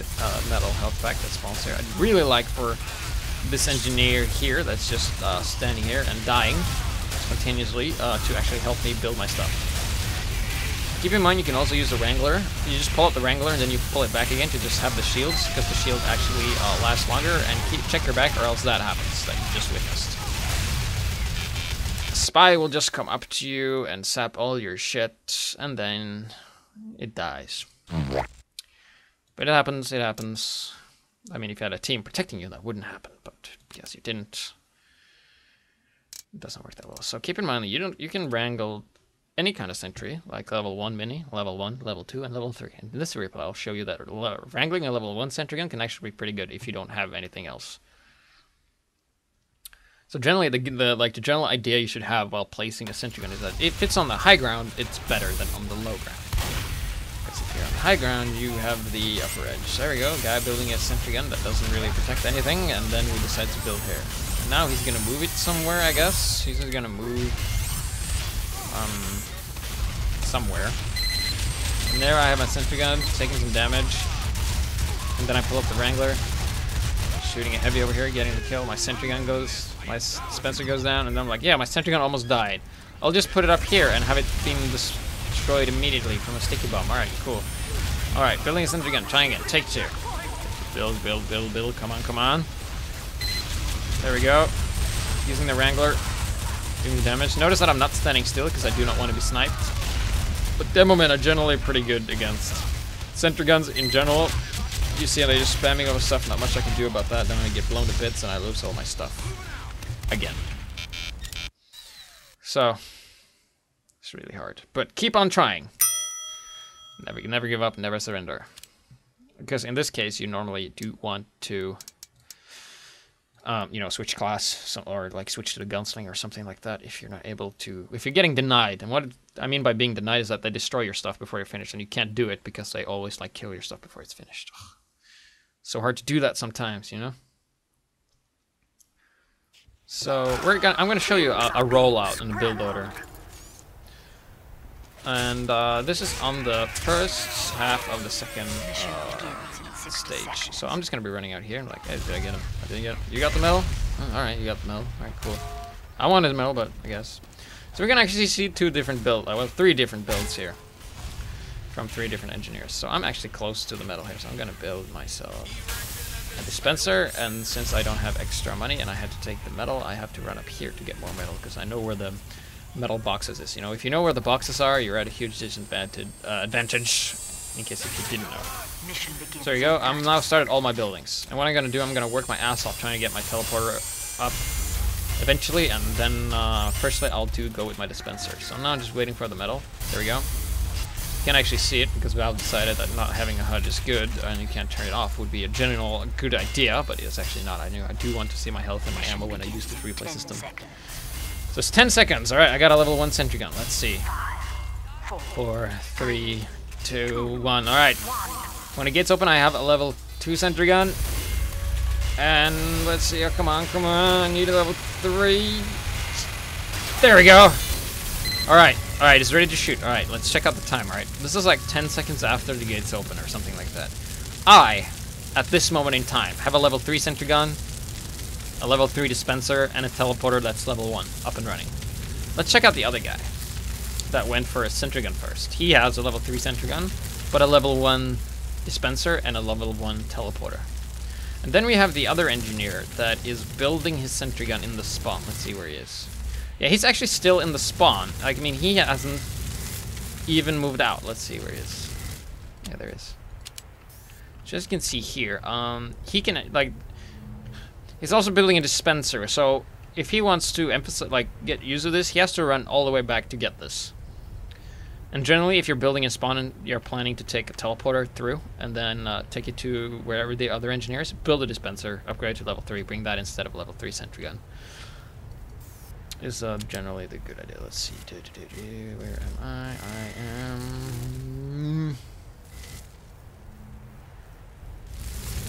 metal health pack that spawns here. I'd really like for this engineer here that's just standing here and dying spontaneously to actually help me build my stuff. Keep in mind you can also use the Wrangler. You just pull out the Wrangler and then you pull it back again to just have the shields, because the shield actually lasts longer, and check your back or else that happens that you just witnessed. A spy will just come up to you and sap all your shit, and then it dies. But it happens, it happens. I mean, if you had a team protecting you, that wouldn't happen, but because you didn't, it doesn't work that well. So keep in mind that you can wrangle any kind of sentry, like level 1 mini, level 1, level 2, and level 3. And in this replay, I'll show you that wrangling a level 1 sentry gun can actually be pretty good if you don't have anything else. So generally, the general idea you should have while placing a sentry gun is that if it's on the high ground, it's better than on the low ground. Because if you're on the high ground, you have the upper edge. So there we go, guy building a sentry gun that doesn't really protect anything, and then we decide to build here. And now he's gonna move it somewhere, I guess. He's just gonna move somewhere. And there I have my sentry gun, taking some damage. And then I pull up the Wrangler, shooting it heavy over here, getting the kill. My sentry gun goes, my dispenser goes down, and then I'm like, yeah, my sentry gun almost died. I'll just put it up here and have it being destroyed immediately from a sticky bomb. Alright, cool. Alright, building a sentry gun, trying again, take 2. Build, build, build, build, come on, come on. There we go. Using the Wrangler, doing damage. Notice that I'm not standing still because I do not want to be sniped. But demo men are generally pretty good against sentry guns in general. You see how they're just spamming over stuff, not much I can do about that. Then I get blown to bits and I lose all my stuff. Again. So, it's really hard. But keep on trying. Never give up, never surrender. Because in this case, you normally do want to you know, switch class, or like switch to the gunslinger or something like that if you're not able to, if you're getting denied. And what I mean by being denied is that they destroy your stuff before you're finished, and you can't do it because they always like kill your stuff before it's finished. Ugh. So hard to do that sometimes, you know. So I'm gonna show you a rollout in the build order, and this is on the first half of the second stage. So I'm just gonna be running out here and like, hey, did I get him? I didn't get him. You got the medal? Oh, all right, you got the medal. All right, cool. I wanted the medal, but I guess. So we're gonna actually see two different builds, well, 3 different builds here from 3 different engineers. So I'm actually close to the medal here, so I'm gonna build myself a dispenser, and since I don't have extra money and I had to take the metal, I have to run up here to get more metal because I know where the metal boxes is. You know, if you know where the boxes are, you're at a huge disadvantage, in case if you didn't know. So there you go. I'm now started all my buildings, and what I'm gonna do, I'm gonna work my ass off trying to get my teleporter up eventually, and then firstly I'll go with my dispenser. So now I'm just waiting for the metal. There we go. You can't actually see it because Valve decided that not having a HUD is good and you can't turn it off would be a general good idea, but it's actually not. I do want to see my health and my ammo when I use this replay system. So it's 10 seconds. Alright, I got a level 1 sentry gun. Let's see. 4, 3, 2, 1. Alright. When it gets open, I have a level 2 sentry gun. And let's see. Oh, come on, come on. I need a level 3. There we go. Alright. Alright, it's ready to shoot. Alright, let's check out the time, alright? This is like 10 seconds after the gates open or something like that. I, at this moment in time, have a level 3 sentry gun, a level 3 dispenser, and a teleporter that's level 1, up and running. Let's check out the other guy that went for a sentry gun first. He has a level 3 sentry gun, but a level 1 dispenser and a level 1 teleporter. And then we have the other engineer that is building his sentry gun in the spawn. Let's see where he is. Yeah, he's actually still in the spawn. Like, I mean, he hasn't even moved out. Let's see where he is. Yeah, there he is. So as you can see here, he can, like, he's also building a dispenser. So if he wants to emphasize, like, get use of this, he has to run all the way back to get this. And generally, if you're building a spawn and you're planning to take a teleporter through and then take it to wherever the other engineers, build a dispenser, upgrade to level 3, bring that instead of a level 3 sentry gun. Is generally the good idea. Let's see. Where am I? I am.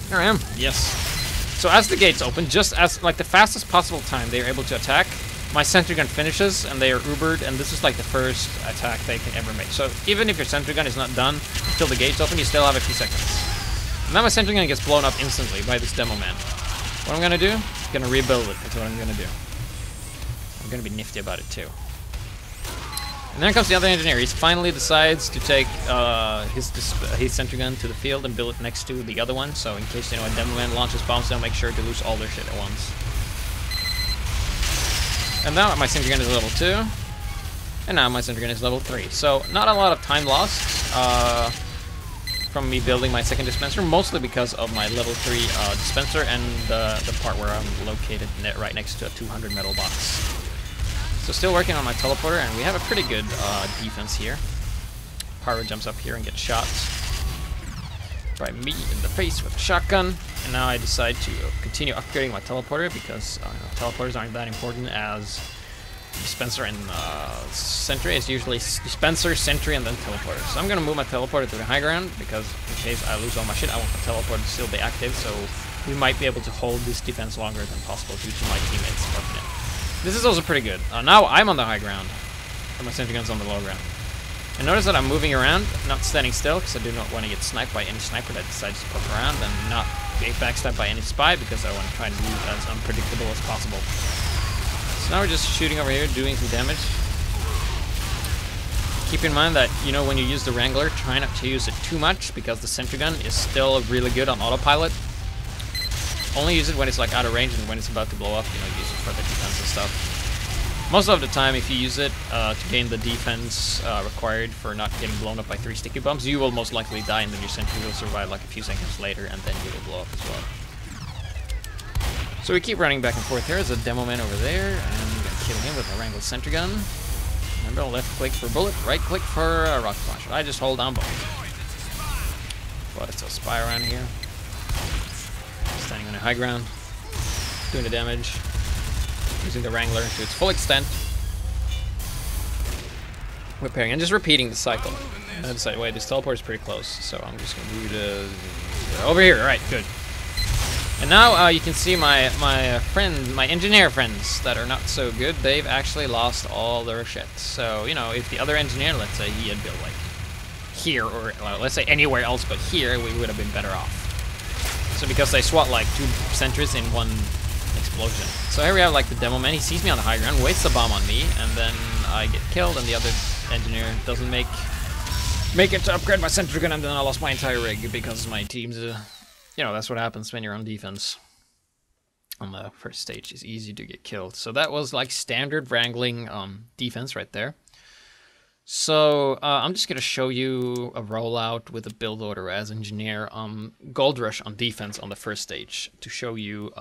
There I am. Yes. So as the gates open, just as like the fastest possible time they are able to attack, my sentry gun finishes and they are ubered, and this is like the first attack they can ever make. So even if your sentry gun is not done until the gates open, you still have a few seconds. And now my sentry gun gets blown up instantly by this demo man. What I'm gonna do? I'm gonna rebuild it. That's what I'm gonna do. I'm gonna be nifty about it too. And then comes the other engineer. He finally decides to take his sentry gun to the field and build it next to the other one. So in case a demo man launches bombs, they'll make sure to lose all their shit at once. And now my sentry gun is level 2, and now my sentry gun is level 3. So not a lot of time lost from me building my second dispenser, mostly because of my level 3 dispenser and the part where I'm located right next to a 200 metal box. So still working on my teleporter, and we have a pretty good defense here. Pyro jumps up here and gets shot by me in the face with a shotgun. And now I decide to continue upgrading my teleporter because teleporters aren't that important as dispenser and sentry. It's usually dispenser, sentry, and then teleporter. So I'm going to move my teleporter to the high ground because in case I lose all my shit, I want the teleporter to still be active, so we might be able to hold this defense longer than possible due to my teammates working it. This is also pretty good. Now I'm on the high ground, and my sentry gun's on the low ground. And notice that I'm moving around, not standing still, because I do not want to get sniped by any sniper that decides to poke around, and not get backstabbed by any spy, because I want to try to be as unpredictable as possible. So now we're just shooting over here, doing some damage. Keep in mind that, when you use the Wrangler, try not to use it too much, because the sentry gun is still really good on autopilot. Only use it when it's like out of range and when it's about to blow up, use it for the defense and stuff. Most of the time, if you use it to gain the defense required for not getting blown up by 3 sticky bombs, you will most likely die, and then your sentry will survive like a few seconds later, and then you will blow up as well. So we keep running back and forth here. There's a demo man over there, and I'm gonna kill him with my Wrangling sentry gun. Remember, left click for bullet, right click for rocket launcher. I just hold down both. But it's a spy around here. Standing on a high ground, doing the damage, using the Wrangler to its full extent. repairing, and just repeating the cycle. And I decided, wait, this teleport is pretty close, so I'm just gonna move it over here. All right, good. And now you can see my engineer friends that are not so good. They've actually lost all their shit. So you know, if the other engineer, let's say he had built like here, or well, let's say anywhere else but here, we would have been better off. So because they swat like 2 sentries in one explosion. So here we have like the demo man. He sees me on the high ground, wastes a bomb on me, and then I get killed, and the other engineer doesn't make it to upgrade my sentry gun, and then I lost my entire rig because my team's. You know, that's what happens when you're on defense. On the first stage, it's easy to get killed. So that was like standard Wrangling defense right there. So I'm just gonna show you a rollout with a build order as engineer. Gold rush on defense on the first stage to show you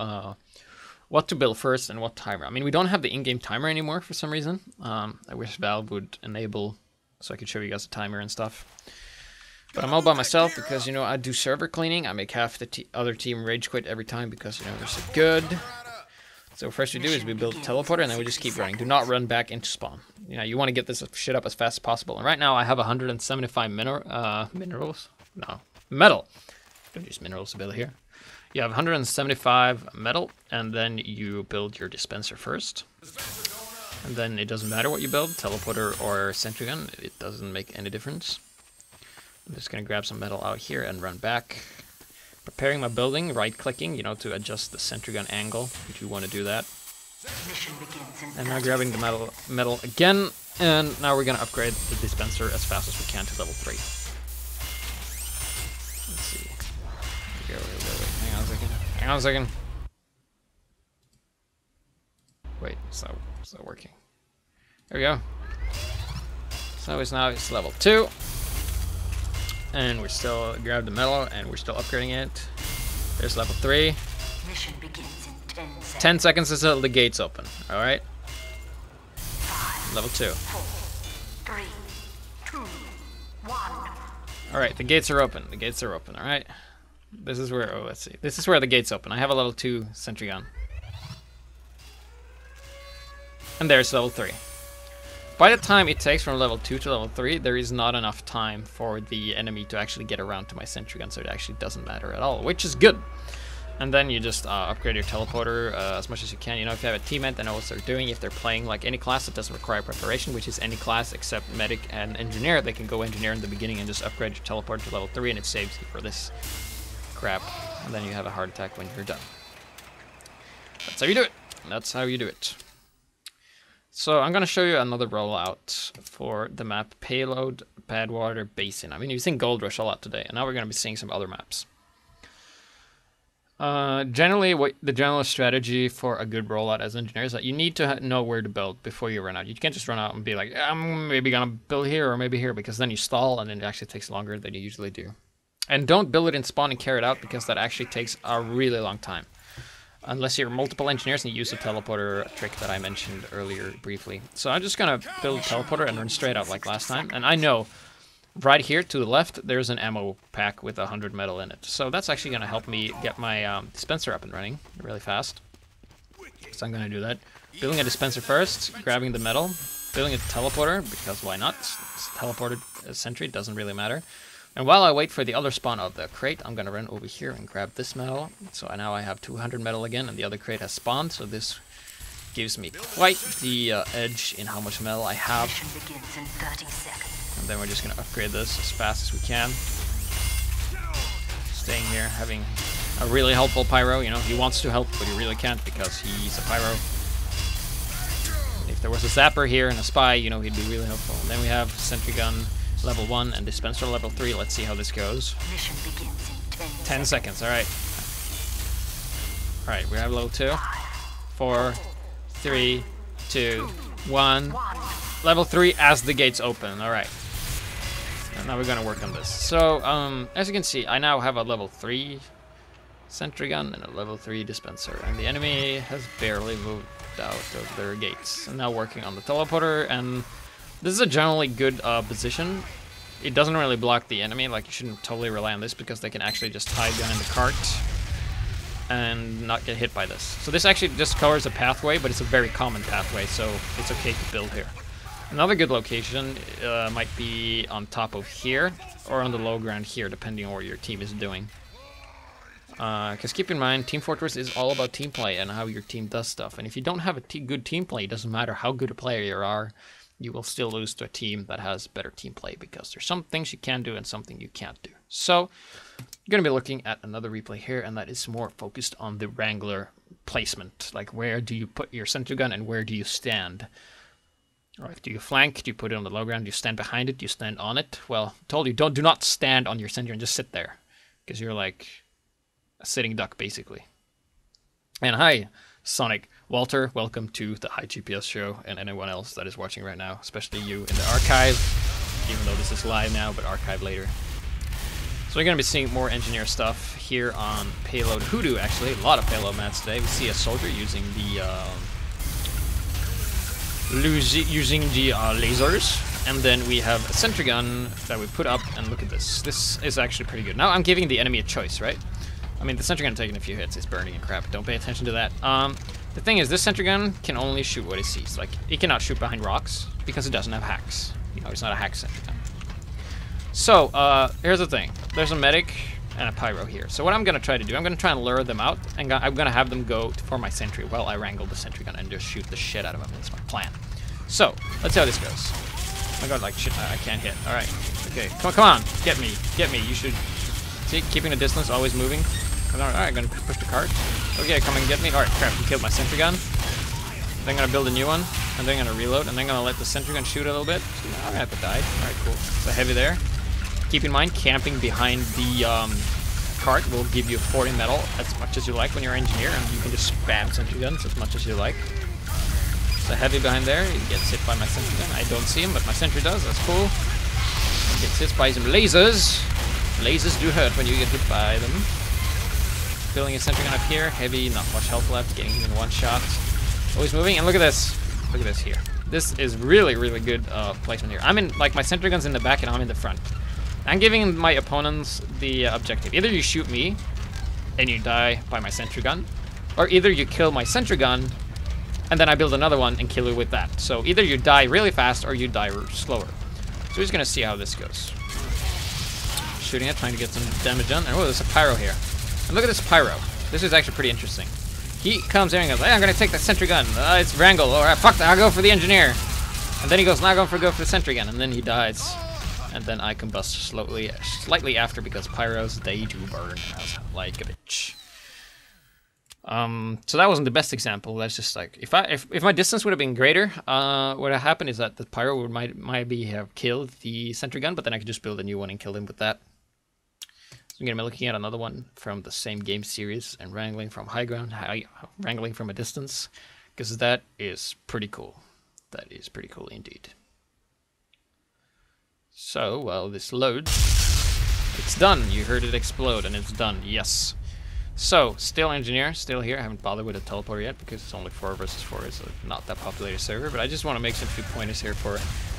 what to build first and what timer. I mean, we don't have the in-game timer anymore for some reason. I wish Valve would enable so I could show you guys the timer and stuff. But I'm all by myself because, you know, I do server cleaning. I make half the other team rage quit every time because, you know, they're so good. So first we do is we build a teleporter, and then we just keep running. Do not run back into spawn. You know, you want to get this shit up as fast as possible. And right now I have 175 minerals. No, metal. Don't use minerals to build here. You have 175 metal, and then you build your dispenser first. And then it doesn't matter what you build, teleporter or sentry gun. It doesn't make any difference. I'm just going to grab some metal out here and run back. Preparing my building, right-clicking, you know, to adjust the sentry gun angle, if you want to do that. And now grabbing the metal again, and now we're going to upgrade the dispenser as fast as we can to level 3. Let's see. Wait. Hang on a second. Wait, it's not working. There we go. So it's level 2. And we're still grab the metal, and we're still upgrading it. There's level 3. Mission begins in 10 seconds. 10 seconds until the gates open. All right. 5, level 2. 4, 3, 2, 1. All right, the gates are open. The gates are open. All right. This is where. Oh, let's see. This is where the gates open. I have a level 2 sentry gun. And there's level 3. By the time it takes from level 2 to level 3, there is not enough time for the enemy to actually get around to my sentry gun, so it actually doesn't matter at all, which is good. And then you just upgrade your teleporter as much as you can. You know, if you have a teammate that knows what they're doing, if they're playing like any class that doesn't require preparation, which is any class except medic and engineer, they can go engineer in the beginning and just upgrade your teleporter to level 3, and it saves you for this crap. And then you have a heart attack when you're done. That's how you do it. That's how you do it. So I'm going to show you another rollout for the map Payload Badwater Basin. I've been using Gold Rush a lot today, and now we're going to be seeing some other maps. Generally, the general strategy for a good rollout as engineer is that you need to know where to build before you run out. You can't just run out and be like, I'm maybe going to build here or maybe here, because then you stall and it actually takes longer than you usually do. And don't build it in spawn and carry it out, because that actually takes a really long time. Unless you're multiple engineers and you use the teleporter trick that I mentioned earlier briefly. So I'm just going to build a teleporter and run straight out like last time. And I know right here to the left, there's an ammo pack with 100 metal in it. So that's actually going to help me get my dispenser up and running really fast. So I'm going to do that. Building a dispenser first, grabbing the metal, building a teleporter, because why not? It's teleported sentry, doesn't really matter. And while I wait for the other spawn of the crate, I'm going to run over here and grab this metal. So now I have 200 metal again, and the other crate has spawned. So this gives me quite the edge in how much metal I have. And then we're just going to upgrade this as fast as we can. Staying here, having a really helpful pyro. You know, he wants to help, but he really can't because he's a pyro. And if there was a zapper here and a spy, you know, he'd be really helpful. And then we have sentry gun level 1 and dispenser level 3. Let's see how this goes. Mission begins in 10 seconds. All right. All right, we have level 2. 4, 3, 2, 1. Level 3 as the gates open. All right. And now we're going to work on this. So, as you can see, I now have a level 3 sentry gun and a level 3 dispenser. And the enemy has barely moved out of their gates. I'm now working on the teleporter, and this is a generally good position. It doesn't really block the enemy, like you shouldn't totally rely on this because they can actually just hide behind the cart and not get hit by this. So this actually just covers a pathway, but it's a very common pathway, so it's okay to build here. Another good location might be on top of here or on the low ground here, depending on what your team is doing. Because keep in mind, Team Fortress is all about team play and how your team does stuff. And if you don't have a good team play, it doesn't matter how good a player you are, you will still lose to a team that has better team play, because there's some things you can do and something you can't do. So you're going to be looking at another replay here, and that is more focused on the Wrangler placement. Like, where do you put your center gun and where do you stand? All right, do you flank? Do you put it on the low ground? Do you stand behind it? Do you stand on it? Well, I told you, do not stand on your center and just sit there, because you're like a sitting duck, basically. And hi, Sonic. Walter, welcome to the HiGPS show, and anyone else that is watching right now, especially you in the archive, even though this is live now, but archive later. So we're going to be seeing more engineer stuff here on Payload Hoodoo, actually. A lot of payload mats today. We see a soldier using the lasers, and then we have a sentry gun that we put up, and look at this. This is actually pretty good. Now I'm giving the enemy a choice, right? I mean, the sentry gun taking a few hits, it's burning and crap. Don't pay attention to that. The thing is, this sentry gun can only shoot what it sees. Like, it cannot shoot behind rocks because it doesn't have hacks. You know, it's not a hack sentry gun. So, here's the thing. There's a medic and a pyro here. So what I'm gonna try to do, I'm gonna try and lure them out, and I'm gonna have them go for my sentry while I wrangle the sentry gun and just shoot the shit out of them. That's my plan. So, let's see how this goes. Oh my god, like, shit, I can't hit. Alright. Okay, come on. Get me. You should... See, keeping the distance, always moving. Alright, I'm gonna push the cart. Okay, come and get me. Alright, crap, he killed my sentry gun. Then I'm gonna build a new one, and then I'm gonna reload, and then I'm gonna let the sentry gun shoot a little bit. So, I'm gonna have to die. Alright, cool. So heavy there. Keep in mind, camping behind the cart will give you 40 metal as much as you like when you're an engineer, and you can just spam sentry guns as much as you like. So heavy behind there, he gets hit by my sentry gun. I don't see him, but my sentry does. That's cool. He gets hit by some lasers. Lasers do hurt when you get hit by them. Building a sentry gun up here. Heavy, not much health left. Getting him in one shot. Always moving. And look at this. Look at this here. This is really, really good placement here. I'm in, like, my sentry gun's in the back and I'm in the front. I'm giving my opponents the objective. Either you shoot me and you die by my sentry gun, or either you kill my sentry gun and then I build another one and kill you with that. So either you die really fast or you die slower. So we're just gonna see how this goes. Shooting it, trying to get some damage done. And oh, there's a pyro here. And look at this pyro. This is actually pretty interesting. He comes in and goes, hey, I'm gonna take the sentry gun. It's Wrangle. Alright, fuck that, I'll go for the engineer. And then he goes, now I'm going to go for the sentry gun. And then he dies. And then I combust slightly after, because pyros, they do burn like a bitch. So that wasn't the best example. That's just like, if my distance would have been greater, what had happened is that the pyro would maybe have killed the sentry gun, but then I could just build a new one and kill him with that. So I'm gonna be looking at another one from the same game series and wrangling from high ground, wrangling from a distance, because that is pretty cool. That is pretty cool indeed. So while this loads, it's done. You heard it explode and it's done. Yes. So, still engineer, still here. I haven't bothered with a teleporter yet because it's only 4 versus 4. It's not that populated server, but I just want to make some few pointers here for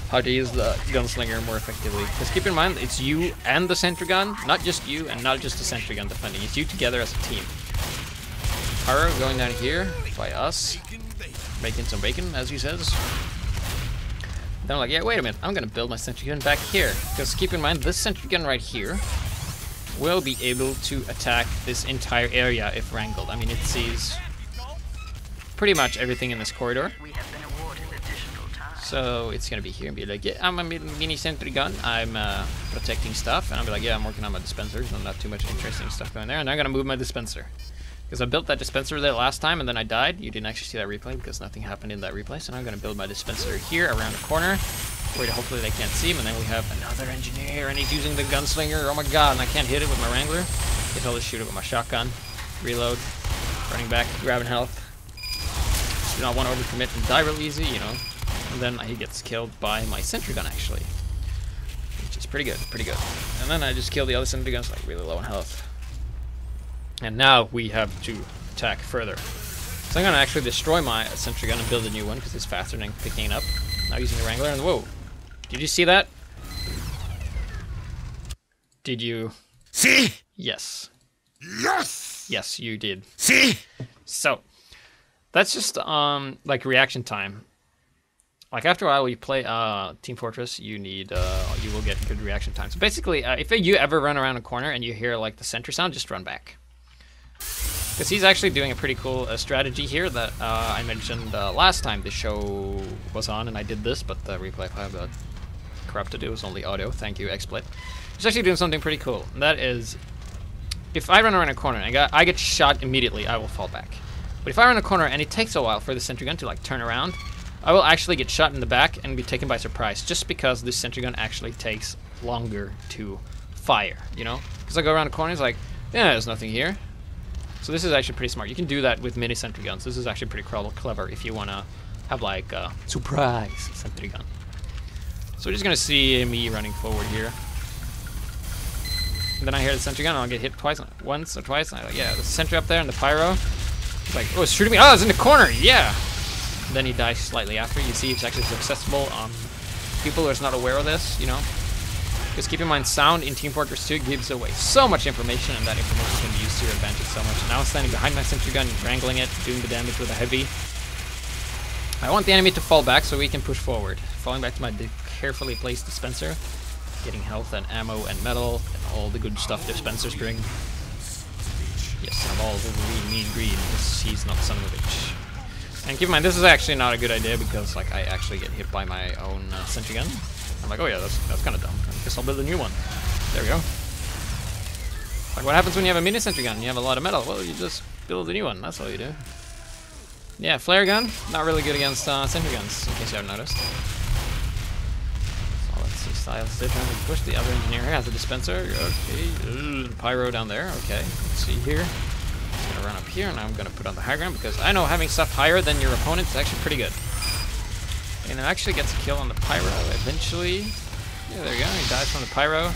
how to use the gunslinger more effectively. Because keep in mind, it's you and the sentry gun, not just you and not just the sentry gun defending. It's you together as a team. Pyro going down here by us, making some bacon, as he says. Then I'm like, yeah, wait a minute, I'm going to build my sentry gun back here. Because keep in mind, this sentry gun right here will be able to attack this entire area if wrangled. I mean, it sees pretty much everything in this corridor. So it's gonna be here and be like, yeah, I'm a mini sentry gun. I'm protecting stuff, and I'll be like, yeah, I'm working on my dispensers. And not too much interesting stuff going there. And I'm gonna move my dispenser because I built that dispenser there last time, and then I died. You didn't actually see that replay because nothing happened in that replay. So now I'm gonna build my dispenser here around the corner, where hopefully they can't see him, and then we have another engineer, and he's using the gunslinger. Oh my god, and I can't hit it with my Wrangler. Guess I'll just shoot it with my shotgun. Reload, running back, grabbing health. Do not want to overcommit and die real easy, you know. And then he gets killed by my sentry gun, actually, which is pretty good, pretty good. And then I just kill the other sentry guns, like really low on health. And now we have to attack further. So I'm gonna actually destroy my sentry gun and build a new one because it's faster than picking it up. Now using the Wrangler, and whoa. Did you see that? Did you? See? Yes. Yes! Yes, you did. See? So, that's just, like, reaction time. like after a while you play Team Fortress, you need you will get good reaction time. So basically, if you ever run around a corner and you hear like the sentry sound, just run back. Because he's actually doing a pretty cool strategy here that I mentioned last time the show was on, and I did this, but the replay file got corrupted. It was only audio. Thank you, XSplit. He's actually doing something pretty cool. And that is, if I run around a corner and I get shot immediately, I will fall back. But if I run a corner and it takes a while for the sentry gun to like turn around, I will actually get shot in the back and be taken by surprise, just because this sentry gun actually takes longer to fire, you know? Because I go around the corner, it's like, yeah, there's nothing here. So this is actually pretty smart. You can do that with mini sentry guns. This is actually pretty clever if you want to have like a surprise sentry gun. So we're just going to see me running forward here. And then I hear the sentry gun and I'll get hit twice, once or twice. And I'm like, yeah, the sentry up there and the pyro. It's like, oh, it's shooting me. Oh, it's in the corner. Yeah. And then he dies slightly after. You see it's actually accessible on people who are not aware of this, you know. Because keep in mind, sound in Team Fortress 2 gives away so much information, and that information can be used to your advantage so much. And now I'm standing behind my sentry gun, wrangling it, doing the damage with a heavy. I want the enemy to fall back so we can push forward. Falling back to my carefully placed dispenser, getting health and ammo and metal and all the good stuff dispensers bring. Yes, I'm all over mean green because he's not son of a bitch. And keep in mind, this is actually not a good idea because like I actually get hit by my own sentry gun. I'm like, oh yeah, that's kind of dumb. I guess I'll build a new one. There we go. Like, what happens when you have a mini sentry gun and you have a lot of metal? Well, you just build a new one. That's all you do. Yeah, flare gun, not really good against sentry guns, in case you haven't noticed. So let's see, styles different. We push the other engineer here, has a dispenser. Okay, pyro down there. Okay, let's see here. I'm gonna run up here, and I'm gonna put on the high ground because I know having stuff higher than your opponent is actually pretty good. And it actually gets a kill on the pyro eventually. Yeah, there we go. He dies from the pyro,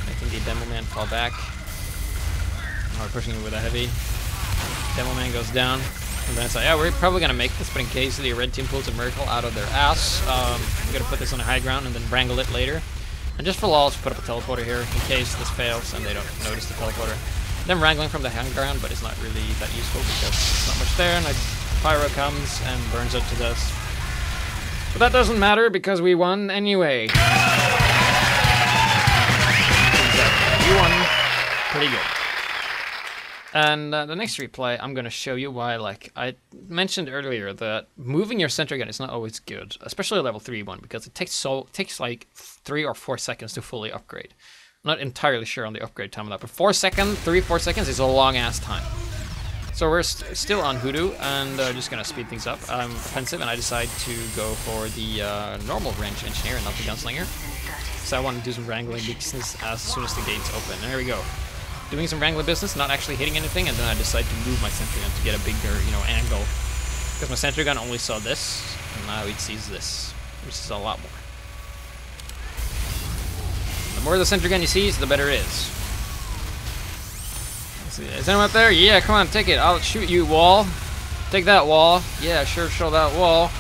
making the demo man fall back. Now we're pushing it with a heavy. Demo man goes down. And then it's like, yeah, we're probably going to make this, but in case the red team pulls a miracle out of their ass, I'm going to put this on a high ground and then wrangle it later. And just for lulz, put up a teleporter here in case this fails and they don't notice the teleporter. Then wrangling from the high ground, but it's not really that useful because there's not much there, and a pyro comes and burns it to dust. But that doesn't matter because we won anyway. We won pretty good. And the next replay, I'm going to show you why, like I mentioned earlier, that moving your sentry gun is not always good, especially a level 3 one, because it takes like 3 or 4 seconds to fully upgrade. I'm not entirely sure on the upgrade time of that, but 4 seconds is a long ass time. So we're still on Hoodoo, and just gonna speed things up. I'm offensive, and I decide to go for the normal range engineer and not the gunslinger. So I want to do some wrangling business as soon as the gates open. There we go. Doing some wrangling business, not actually hitting anything, and then I decide to move my sentry gun to get a bigger, you know, angle. Because my sentry gun only saw this, and now it sees this, which is a lot more. The more the sentry gun you see, the better it is. Is anyone up there? Yeah, come on, take it. I'll shoot you, wall. Take that, wall. Yeah, sure, show that wall.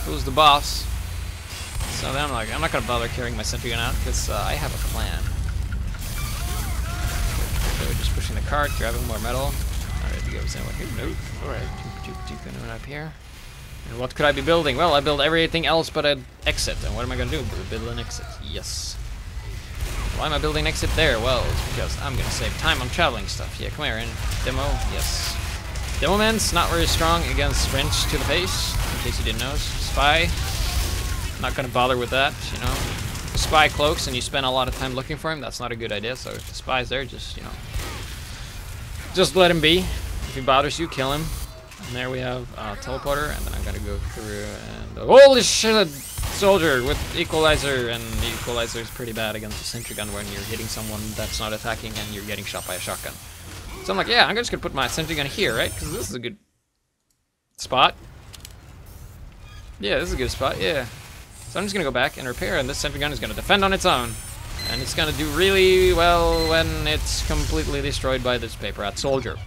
Who's the boss? So then I'm like, I'm not gonna bother carrying my sentry gun out because I have a plan. So we're just pushing the cart, grabbing more metal. Alright, go. Is anyone here? Nope. Alright, going up here. And what could I be building? Well, I build everything else but an exit. And what am I gonna do? Build an exit. Yes. Why am I building an exit there? Well, it's because I'm gonna save time on traveling stuff. Yeah, come here, in demo. Yes. Demo man's not very strong against wrench to the face, in case you didn't know. Spy. Not gonna bother with that, you know. If the spy cloaks and you spend a lot of time looking for him, that's not a good idea. So if the spy's there, just, you know, just let him be. If he bothers you, kill him. And there we have teleporter, and then I'm gonna go through and holy shit! Soldier with equalizer, and the equalizer is pretty bad against the sentry gun when you're hitting someone that's not attacking and you're getting shot by a shotgun. So I'm like, yeah, I'm just gonna put my sentry gun here, right? Because this is a good spot. Yeah, this is a good spot, yeah. So I'm just gonna go back and repair, and this sentry gun is gonna defend on its own. And it's gonna do really well when it's completely destroyed by this paper rat soldier.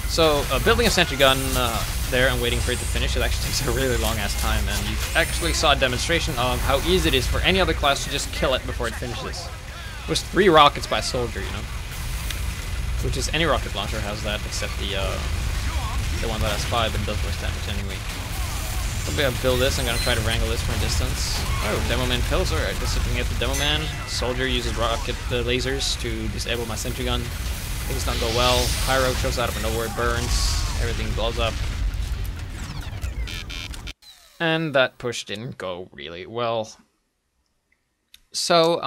So building a sentry gun there and waiting for it to finish, it actually takes a really long ass time, and you actually saw a demonstration of how easy it is for any other class to just kill it before it finishes. It was 3 rockets by a soldier, you know, which is any rocket launcher has that except the one that has 5 and does less damage anyway. Probably I'll build this. I'm gonna try to wrangle this from a distance. Oh, Demo Man kills. Alright, let's see if we can get the Demo Man. Soldier uses rocket lasers to disable my sentry gun. Things don't go well. Pyro shows out of nowhere, burns. Everything blows up. And that push didn't go really well. So,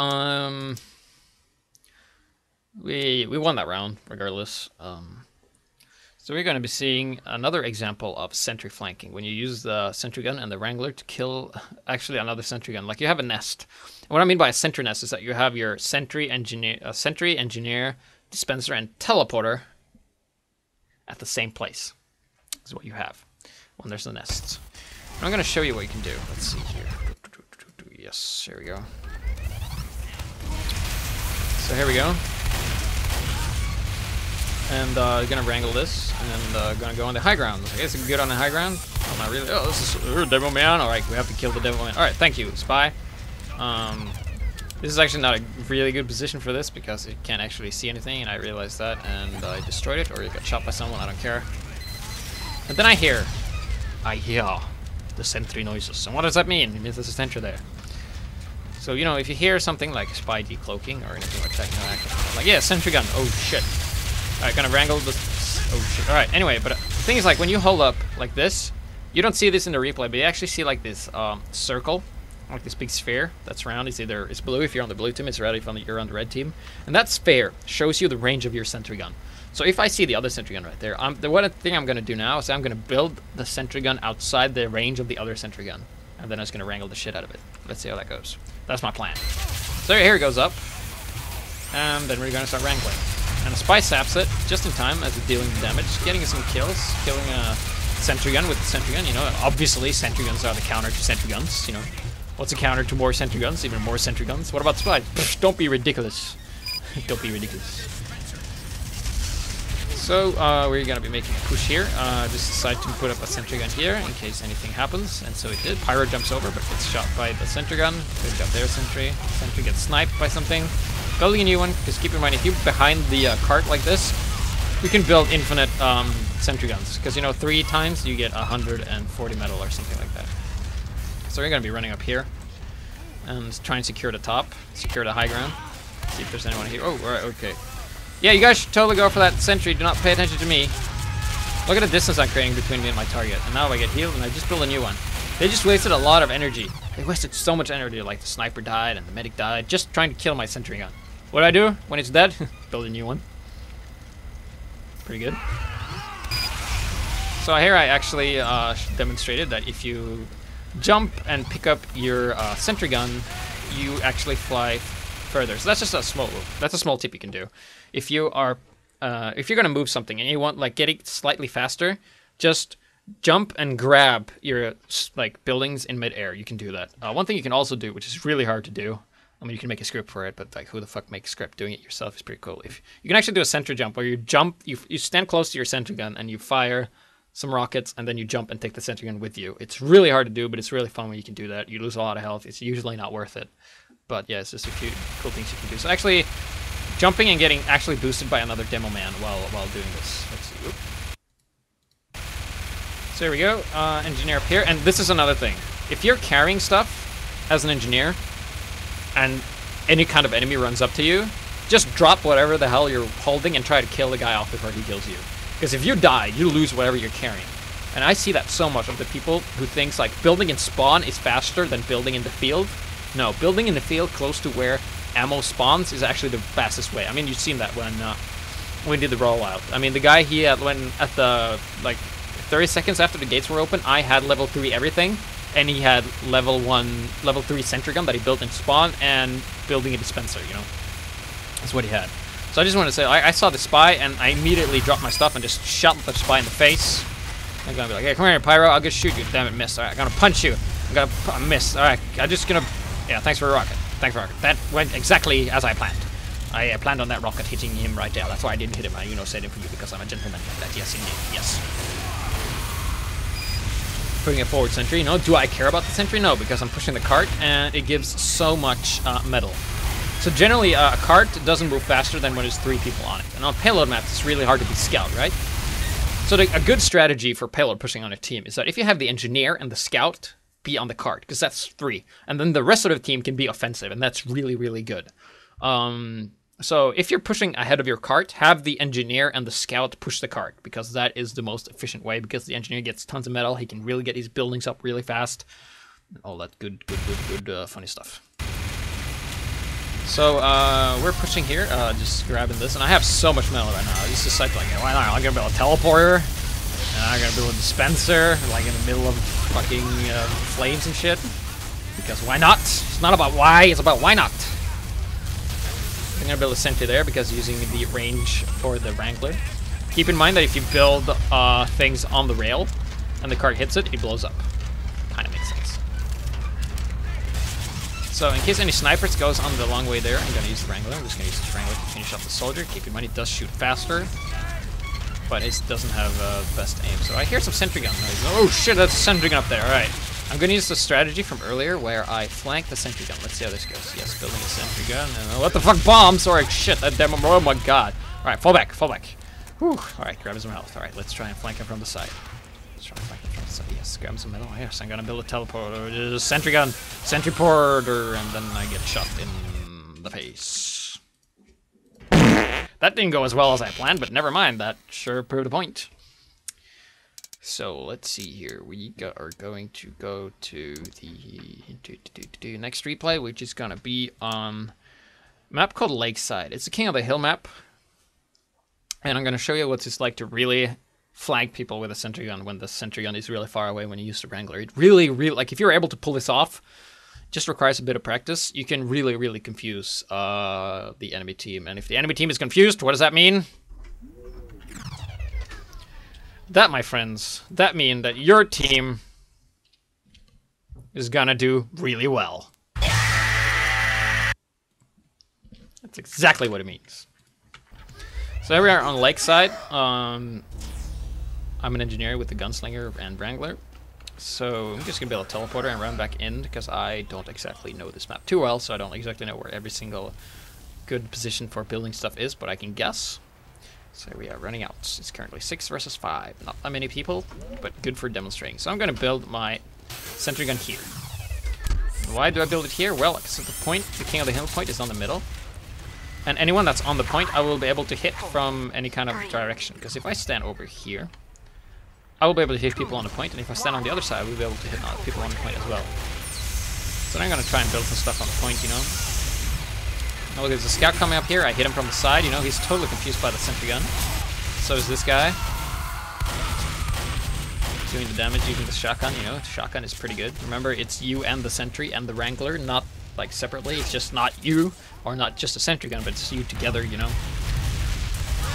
we won that round, regardless. So we're going to be seeing another example of sentry flanking, when you use the sentry gun and the Wrangler to kill actually another sentry gun. Like you have a nest. And what I mean by a sentry nest is that you have your sentry engineer, dispenser, and teleporter at the same place. Is what you have when there's a nest. And I'm going to show you what you can do. Let's see here. Yes, here we go. So here we go. And gonna wrangle this, and gonna go on the high ground. I guess it's good on the high ground. I'm not really. Oh, this is Demo Man. All right, we have to kill the Demo Man. All right, thank you, Spy. This is actually not a really good position for this because it can't actually see anything, and I realized that, and I destroyed it, or it got shot by someone. I don't care. And then I hear the sentry noises. And what does that mean? It means there's a sentry there. So you know, if you hear something like Spy decloaking or anything like that, you know, like yeah, sentry gun. Oh shit. Alright, gonna wrangle this. Oh shit. Alright, anyway, but the thing is, like, when you hold up like this, you don't see this in the replay, but you actually see like this circle, like this big sphere that's round. It's blue if you're on the blue team, it's red if you're on the red team. And that sphere shows you the range of your sentry gun. So if I see the other sentry gun right there, the one thing I'm gonna do now is I'm gonna build the sentry gun outside the range of the other sentry gun. And then I'm just gonna wrangle the shit out of it. Let's see how that goes. That's my plan. So here it goes up. And then we're gonna start wrangling. And a Spy saps it just in time as it's dealing damage, getting some kills, killing a sentry gun with the sentry gun. You know, obviously sentry guns are the counter to sentry guns. You know, what's a counter to more sentry guns? Even more sentry guns. What about Spy? Pfft, don't be ridiculous. Don't be ridiculous. So we're gonna be making a push here. Just decide to put up a sentry gun here in case anything happens, and so it did. Pyro jumps over, but gets shot by the sentry gun. Good job there, sentry. Sentry gets sniped by something. Building a new one, because keep in mind, if you're behind the cart like this, you can build infinite sentry guns, because you know 3 times you get 140 metal or something like that. So we're gonna be running up here and try and secure the top, secure the high ground. See if there's anyone here. Oh, alright, okay. Yeah, you guys should totally go for that sentry. Do not pay attention to me. Look at the distance I'm creating between me and my target. And now I get healed, and I just built a new one. They just wasted a lot of energy. They wasted so much energy, like the sniper died and the medic died, just trying to kill my sentry gun. What do I do when it's dead? Build a new one. Pretty good. So here I actually demonstrated that if you jump and pick up your sentry gun, you actually fly further. So that's just a small tip you can do. If you are, if you're gonna move something and you want like get it slightly faster, just jump and grab your like buildings in midair. You can do that. One thing you can also do, which is really hard to do. I mean, you can make a script for it, but like, who the fuck makes a script? Doing it yourself is pretty cool. If you can actually do a sentry jump where you jump, you stand close to your sentry gun and you fire some rockets, and then you jump and take the sentry gun with you. It's really hard to do, but it's really fun when you can do that. You lose a lot of health. It's usually not worth it, but yeah, it's just a few cool things you can do. So actually, jumping and getting actually boosted by another Demo Man while doing this. Let's see. Oop. So here we go. Engineer up here, and this is another thing. If you're carrying stuff as an engineer, and any kind of enemy runs up to you, just drop whatever the hell you're holding and try to kill the guy off before he kills you. Because if you die, you lose whatever you're carrying. And I see that so much of the people who thinks like building in spawn is faster than building in the field. No, building in the field close to where ammo spawns is actually the fastest way. I mean, you've seen that when we did the rollout. I mean, the guy he had when at the like 30 seconds after the gates were open, I had level 3 everything. And he had level 3 sentry gun that he built in spawn and building a dispenser, you know. That's what he had. So I just want to say, I saw the Spy and I immediately dropped my stuff and just shot the Spy in the face. I'm gonna be like, hey, come here, Pyro, I'll just shoot you. Damn it, miss. Alright, I'm gonna punch you. I miss. Alright, I'm just gonna, yeah, thanks for a rocket. Thanks for a rocket. That went exactly as I planned. I planned on that rocket hitting him right there. That's why I didn't hit him. I, you know, said it for you because I'm a gentleman like that. Yes, indeed. Yes. Putting a forward sentry. No, do I care about the sentry? No, because I'm pushing the cart and it gives so much metal. So generally, a cart doesn't move faster than when there's 3 people on it. And on payload maps, it's really hard to be scout, right? So a good strategy for payload pushing on a team is that if you have the engineer and the scout be on the cart, because that's 3, and then the rest of the team can be offensive, and that's really, really good. So if you're pushing ahead of your cart, have the engineer and the scout push the cart, because that is the most efficient way, because the engineer gets tons of metal, he can really get his buildings up really fast, and all that good, funny stuff. So we're pushing here, just grabbing this, and I have so much metal right now. I just decided, like, why not? I'm gonna build a teleporter, and I'm gonna build a dispenser, like in the middle of fucking flames and shit, because why not? It's not about why, it's about why not. I'm gonna build a sentry there because using the range for the Wrangler. Keep in mind that if you build things on the rail and the cart hits it, it blows up. Kind of makes sense. So in case any snipers goes on the long way there, I'm gonna use the Wrangler. I'm just gonna use the Wrangler to finish off the soldier. Keep in mind it does shoot faster, but it doesn't have best aim. So I hear some sentry gun noise. Oh shit, that's a sentry gun up there. All right. I'm going to use the strategy from earlier where I flank the sentry gun. Let's see how this goes. Yes, building a sentry gun. And what the fuck, bomb? Sorry, shit, that demo. Oh my god. Alright, fall back, fall back. Whew. Alright, grab some health. Alright, let's try and flank him from the side. Let's try and flank him from the side. Yes, grab some metal. Yes, I'm going to build a teleporter. Sentry gun. Sentry porter. And then I get shot in the face. That didn't go as well as I planned, but never mind. That sure proved a point. So let's see here. We are going to go to the next replay, which is gonna be on a map called Lakeside. It's a King of the Hill map, and I'm gonna show you what it's like to really flag people with a sentry gun when the sentry gun is really far away when you use the Wrangler. It really, like if you're able to pull this off, just requires a bit of practice. You can really confuse the enemy team, and if the enemy team is confused, what does that mean? That, my friends, that means that your team is gonna do really well. That's exactly what it means. So here we are on Lakeside. I'm an engineer with the Gunslinger and Wrangler. So I'm just gonna build a teleporter and run back in because I don't exactly know this map too well, so I don't exactly know where every single good position for building stuff is, but I can guess. So we are running out. It's currently 6 versus 5. Not that many people, but good for demonstrating. So I'm going to build my sentry gun here. And why do I build it here? Well, because the point, the King of the Hill point is on the middle. And anyone that's on the point, I will be able to hit from any kind of direction. Because if I stand over here, I will be able to hit people on the point. And if I stand on the other side, I will be able to hit people on the point as well. So I'm going to try and build some stuff on the point, you know. Oh, look, there's a scout coming up here. I hit him from the side. You know, he's totally confused by the sentry gun. So is this guy. Doing the damage using the shotgun, you know. The shotgun is pretty good. Remember, it's you and the sentry and the Wrangler, not like separately. It's just not you, or not just a sentry gun, but it's you together, you know.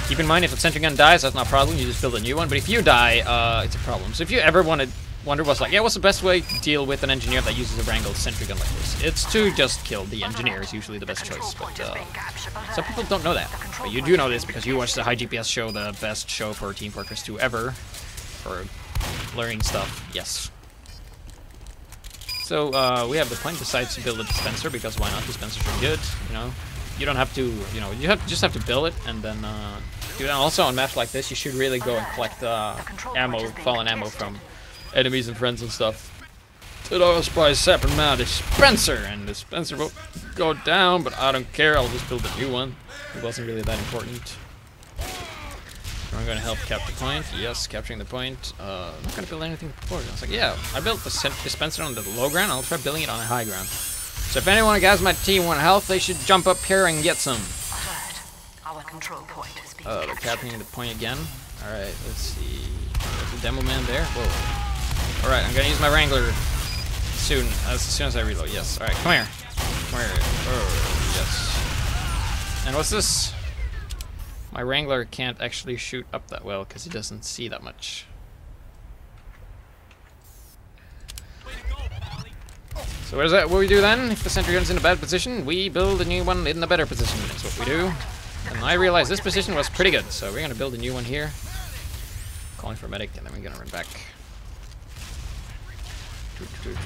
Keep in mind, if a sentry gun dies, that's not a problem. You just build a new one. But if you die, it's a problem. So if you ever wonder what's like, yeah, what's the best way to deal with an engineer that uses a Wrangled sentry gun like this? It's to just kill the engineer is usually the best choice, but some people don't know that. But you do know this because you watched the HiGPS show, the best show for Team Fortress 2 ever, for learning stuff, yes. So we have the point decides to build a dispenser because why not? Dispensers are good, you know. You don't have to, you know, just have to build it and then do that. Also on maps like this, you should really go and collect ammo, fallen ammo from enemies and friends and stuff. It always by separate mount dispenser, and the dispenser will go down, but I don't care. I'll just build a new one. It wasn't really that important. I'm going to help capture the point. Yes, capturing the point. I'm not going to build anything before. I was like, yeah, I built the dispenser on the low ground. I'll try building it on a high ground. So if anyone of guys on my team want health, they should jump up here and get some. Our control point is being they're capturing the point again. All right, let's see. There's a demo man there. Whoa. All right, I'm gonna use my Wrangler soon as I reload. Yes. All right, come here. Come here. Oh, yes. And what's this? My Wrangler can't actually shoot up that well because he doesn't see that much. So what is that? What we do then? If the sentry gun's in a bad position, we build a new one in a better position. That's what we do. And I realized this position was pretty good, so we're gonna build a new one here. Calling for medic, and then we're gonna run back.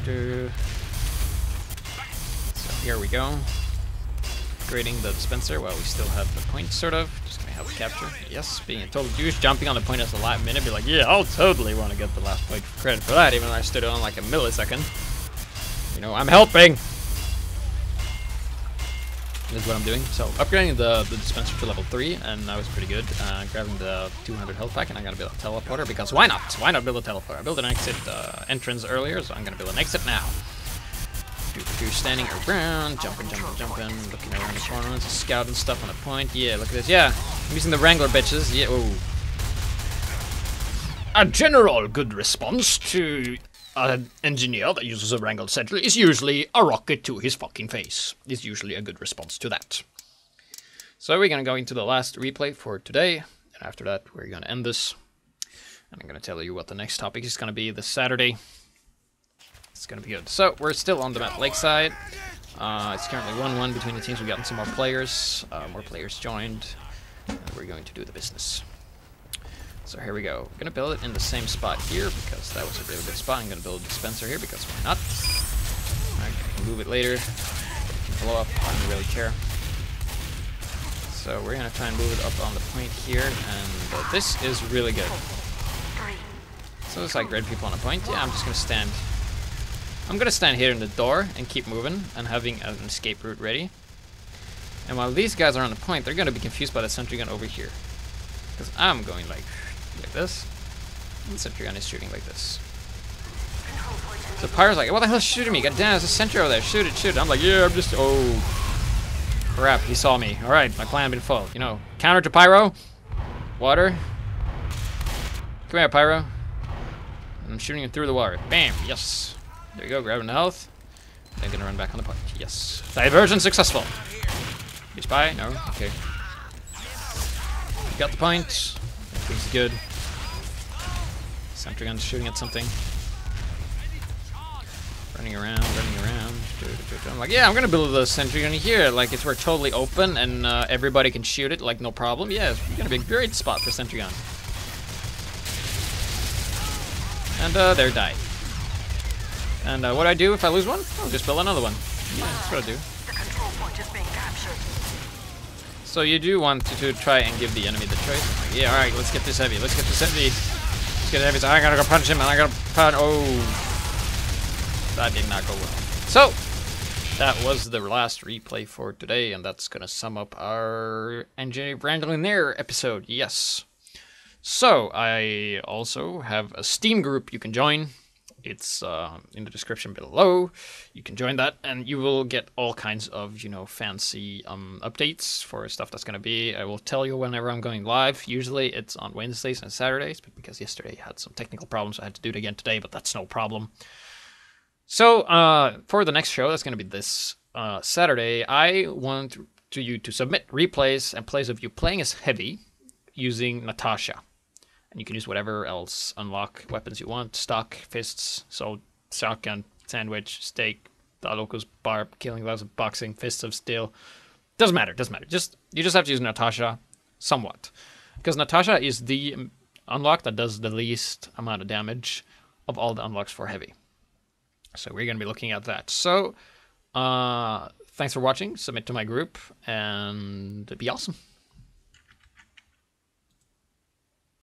So here we go. upgrading the dispenser while we still have the point, sort of. Just gonna help capture. Yes, being a total douche, jumping on the point at the last minute, be like, yeah, I'll totally want to get the last point credit for that, even though I stood on like a millisecond. You know, I'm helping! Is what I'm doing. So, upgrading the dispenser to level 3, and that was pretty good. Grabbing the 200 health pack, and I'm gonna build a teleporter, because why not? Why not build a teleporter? I built an exit entrance earlier, so I'm gonna build an exit now. You're standing around, jumping, looking around the corners, scouting stuff on the point. Yeah, look at this. Yeah, I'm using the Wrangler bitches. Yeah, ooh. A general good response to an engineer that uses a Wrangle Sentry is usually a rocket to his fucking face. Is usually a good response to that. So we're gonna go into the last replay for today, and after that we're gonna end this. And I'm gonna tell you what the next topic is gonna be this Saturday. It's gonna be good. So we're still on the map Lakeside. It's currently 1-1 between the teams. We've gotten some more players. More players joined, and we're going to do the business. So here we go. I'm gonna build it in the same spot here because that was a really good spot. I'm gonna build a dispenser here because why not? I can move it later. It can blow up. I don't really care. So we're gonna try and move it up on the point here, and this is really good. So it's like red people on a point. Yeah, I'm just gonna stand. I'm gonna stand here in the door and keep moving and having an escape route ready. And while these guys are on the point, they're gonna be confused by the sentry gun over here. Because I'm going like this. And the sentry gun is shooting like this. So Pyro's like, what the hell is shooting me? God damn, there's a sentry over there. Shoot it, shoot it. I'm like, yeah, I'm just, oh. Crap, he saw me. Alright, my plan been full. You know, counter to Pyro. Water. Come here, Pyro. I'm shooting him through the water. Bam, yes. There you go, grabbing the health. Then gonna run back on the point. Yes. Diversion successful. You spy? No? Okay. Got the point. Everything's good. Sentry gun's shooting at something. Running around, running around. I'm like, yeah, I'm gonna build a sentry gun here. Like, it's we're totally open and everybody can shoot it, like, no problem. Yeah, it's gonna be a great spot for sentry gun. And there, died. And what do I do if I lose one? I'll just build another one. Yeah, that's what I do. The control point is being captured. So you do want to try and give the enemy the choice. Like, yeah, alright, let's get this heavy. Let's get this heavy. Let's get it heavy. So I gotta go punch him and I gotta punch. Oh. That did not go well. So, that was the last replay for today, and that's gonna sum up our Wranglineer episode. Yes. So, I also have a Steam group you can join. It's in the description below. You can join that, and you will get all kinds of, you know, fancy updates for stuff that's gonna be. I will tell you whenever I'm going live. Usually it's on Wednesdays and Saturdays, but because yesterday I had some technical problems, I had to do it again today, but that's no problem. So for the next show, that's gonna be this Saturday, I want you to submit replays and plays of you playing as Heavy using Natasha. And you can use whatever else unlock weapons you want. Stock, fists, so shotgun, sandwich, steak, locus, barb, killing gloves, boxing, fists of steel. Doesn't matter, doesn't matter. You just have to use Natasha somewhat. Because Natasha is the unlock that does the least amount of damage of all the unlocks for Heavy. So we're going to be looking at that. So thanks for watching. Submit to my group and be awesome.